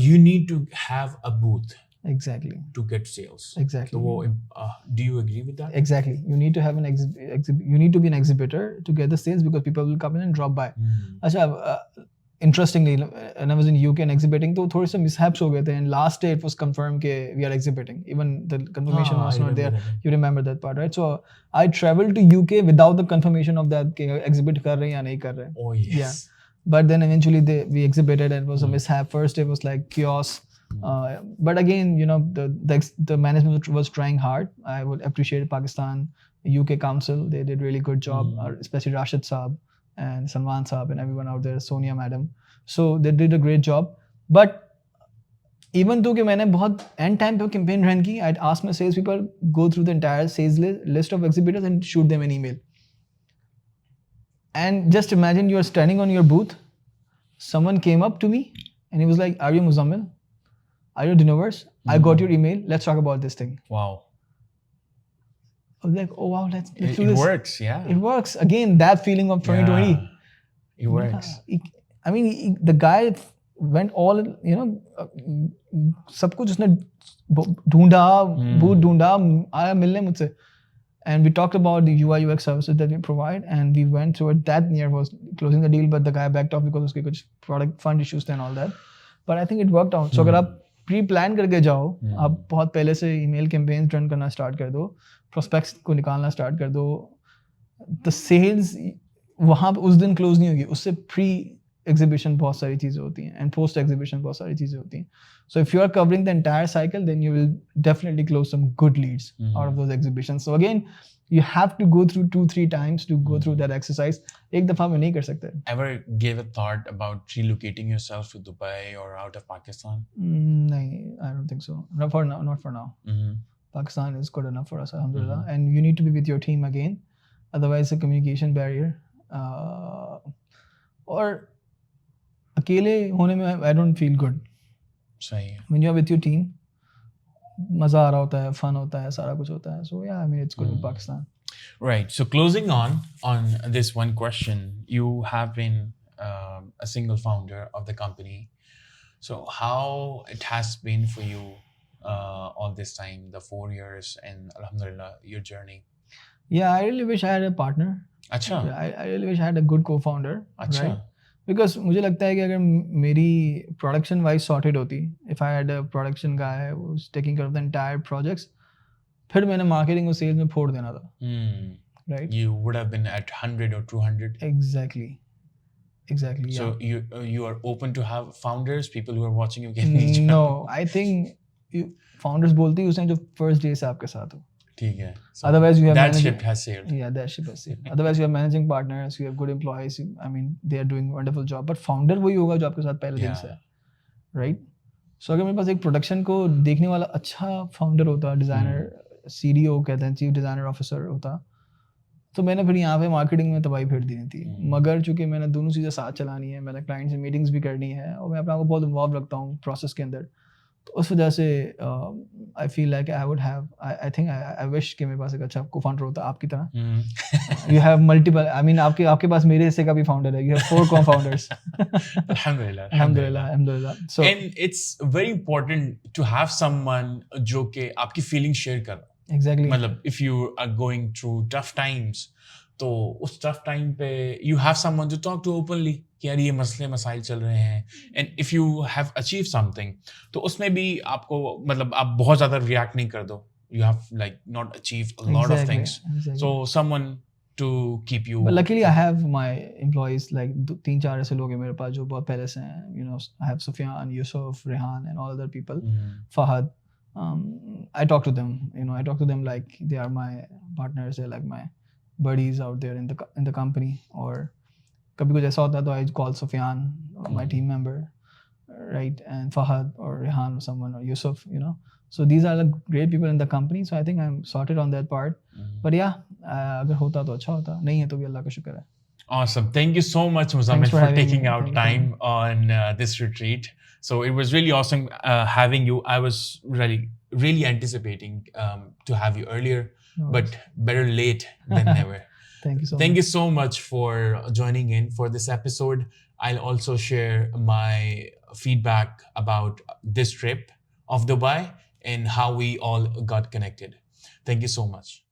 You need to have a booth exactly. to get sales. Exactly. तो वो do you agree with that? Exactly. You need to have an you need to be an exhibitor to get the sales because people will come in and drop by. अच्छा, interestingly, when I was in UK and exhibiting, तो थोड़े से mishaps हो गए थे and last day it was confirmed कि we are exhibiting. Even the confirmation was not there. You remember that part, right? So I traveled to UK without the confirmation of that कि exhibit कर रहे हैं या नहीं कर रहे हैं. Oh yes. Yeah. But then eventually we exhibited and it was a mishap. First day was like chaos. But again, you know, the management was trying hard. I would appreciate Pakistan, UK Council. They did really good job, especially Rashid Saab and Salman Saab and everyone out there, Sonia Madam. So they did a great job. But even though कि मैंने बहुत end time पे campaign run की, I'd ask my sales people go through the entire sales list of exhibitors and shoot them an email. And just imagine you are standing on your booth. Someone came up to me and he was like, "Are you Muzammil? Are you Denovers? I got your email. Let's talk about this thing." Wow. I was like, "Oh wow, let's do It this." works, yeah. It works. Again, that feeling of 2020. Yeah, it works. I mean, the guy went all, you know, सब कुछ उसने ढूंढा, booth ढूंढा, आया मिलने मुझसे. And we talked about the UI UX services that we provide, and we went through it. That near was closing the deal, but the guy backed off because उसके कुछ product fund issues थे and all that. But I think it worked out. So अगर आप pre-plan करके जाओ, आप बहुत पहले से email campaigns run करना start कर दो, prospects को निकालना start कर दो, the sales वहाँ पे उस दिन close नहीं होगी, उससे pre-exhibition बहुत सारी चीज़ें होती हैं and post-exhibition बहुत सारी चीज़ें होती हैं. So if you are covering the entire cycle, then you will definitely close some good leads out of those exhibitions. So again, you have to go through 2-3 times to go through that exercise. एक दफा में नहीं कर सकते. Ever gave a thought about relocating yourself to Dubai or out of Pakistan? नहीं, I don't think so. Not for now. Not for now. Pakistan is good enough for us, alhamdulillah. And you need to be with your team again. Otherwise, a communication barrier. और अकेले होने में I don't feel good. सही है. When you're with your team, मजा आ रहा होता है, fun होता है, सारा कुछ होता है. So yeah, I mean, it's good with Pakistan. Right. So closing on this one question, you have been a single founder of the company. So how it has been for you all this time, the 4 years, and alhamdulillah, your journey? Yeah, I really wish I had a partner. अच्छा. I really wish I had a good co-founder. अच्छा. Right? Because मुझे लगता है कि अगर मेरी production wise sorted होती, if I had a production guy who was taking care of the entire projects, फिर मैंने marketing और sales में फोड़ देना था. Right? You would have been at 100 or 200. Exactly. Yeah. So you are open to have founders, people who are watching you get these jobs? No, I think founders बोलते ही उसने जो first day से आपके साथ हो. ठीक है. So Otherwise, you have that ship has sailed. Yeah, that ship has sailed. Otherwise, you have managing partners, you have good employees. I mean, they are doing wonderful job. But founder वही होगा जो आपके साथ पहले दिन से है, right? So अगर मेरे पास एक production को देखने वाला अच्छा founder होता, designer, CDO कहते हैं, chief designer officer होता, तो मैंने फिर यहाँ पे marketing में तबाही फेर दी थी. मगर चूंकि मैंने दोनों चीज़ें साथ चलानी है, मैंने client से meetings भी करनी है और मैं अपने आप को बहुत involved रखता हूँ process के अंदर. तो उस वजह से I feel like I would have, I think I wish कि मेरे पास एक अच्छा co-founder होता आपकी तरह. You have multiple, I mean आपके पास मेरे हिस्से का भी founder है. You have 4 co-founders. Alhamdulillah. So and it's very important to have someone जो कि आपकी feelings share कर. Exactly. मतलब if you are going through tough times, तो उस tough time पे you have someone to talk to openly कि यार ये मसले मसाइल चल रहे हैं. And if you have achieved something, तो उसमें भी आपको मतलब आप बहुत ज़्यादा react नहीं कर दो. You have like not achieved a lot of things. Exactly. So someone to keep you. But luckily I have my employees, like 3-4 ऐसे लोग हैं मेरे पास जो बहुत पहले से हैं. You know, I have Sufyan, Yusuf, Rehan and all other people. Fahad. I talk to them. You know, I talk to them like they are my partners. They're like my buddies out there in the company. Or कभी कुछ ऐसा होता है तो I call Sufyan, my team member, right, and Fahad or Rehan or someone or Yusuf, you know. So these are the great people in the company. So I think I'm sorted on that part. But yeah, अगर होता तो अच्छा होता, नहीं है तो भी अल्लाह का शुक्र है. Awesome. Thank you so much, Muzammil, for taking out time on this retreat. So it was really awesome having you. I was really anticipating to have you earlier, but better late than never. Thank you so much. Thank you so much for joining in for this episode. I'll also share my feedback about this trip of Dubai and how we all got connected. Thank you so much.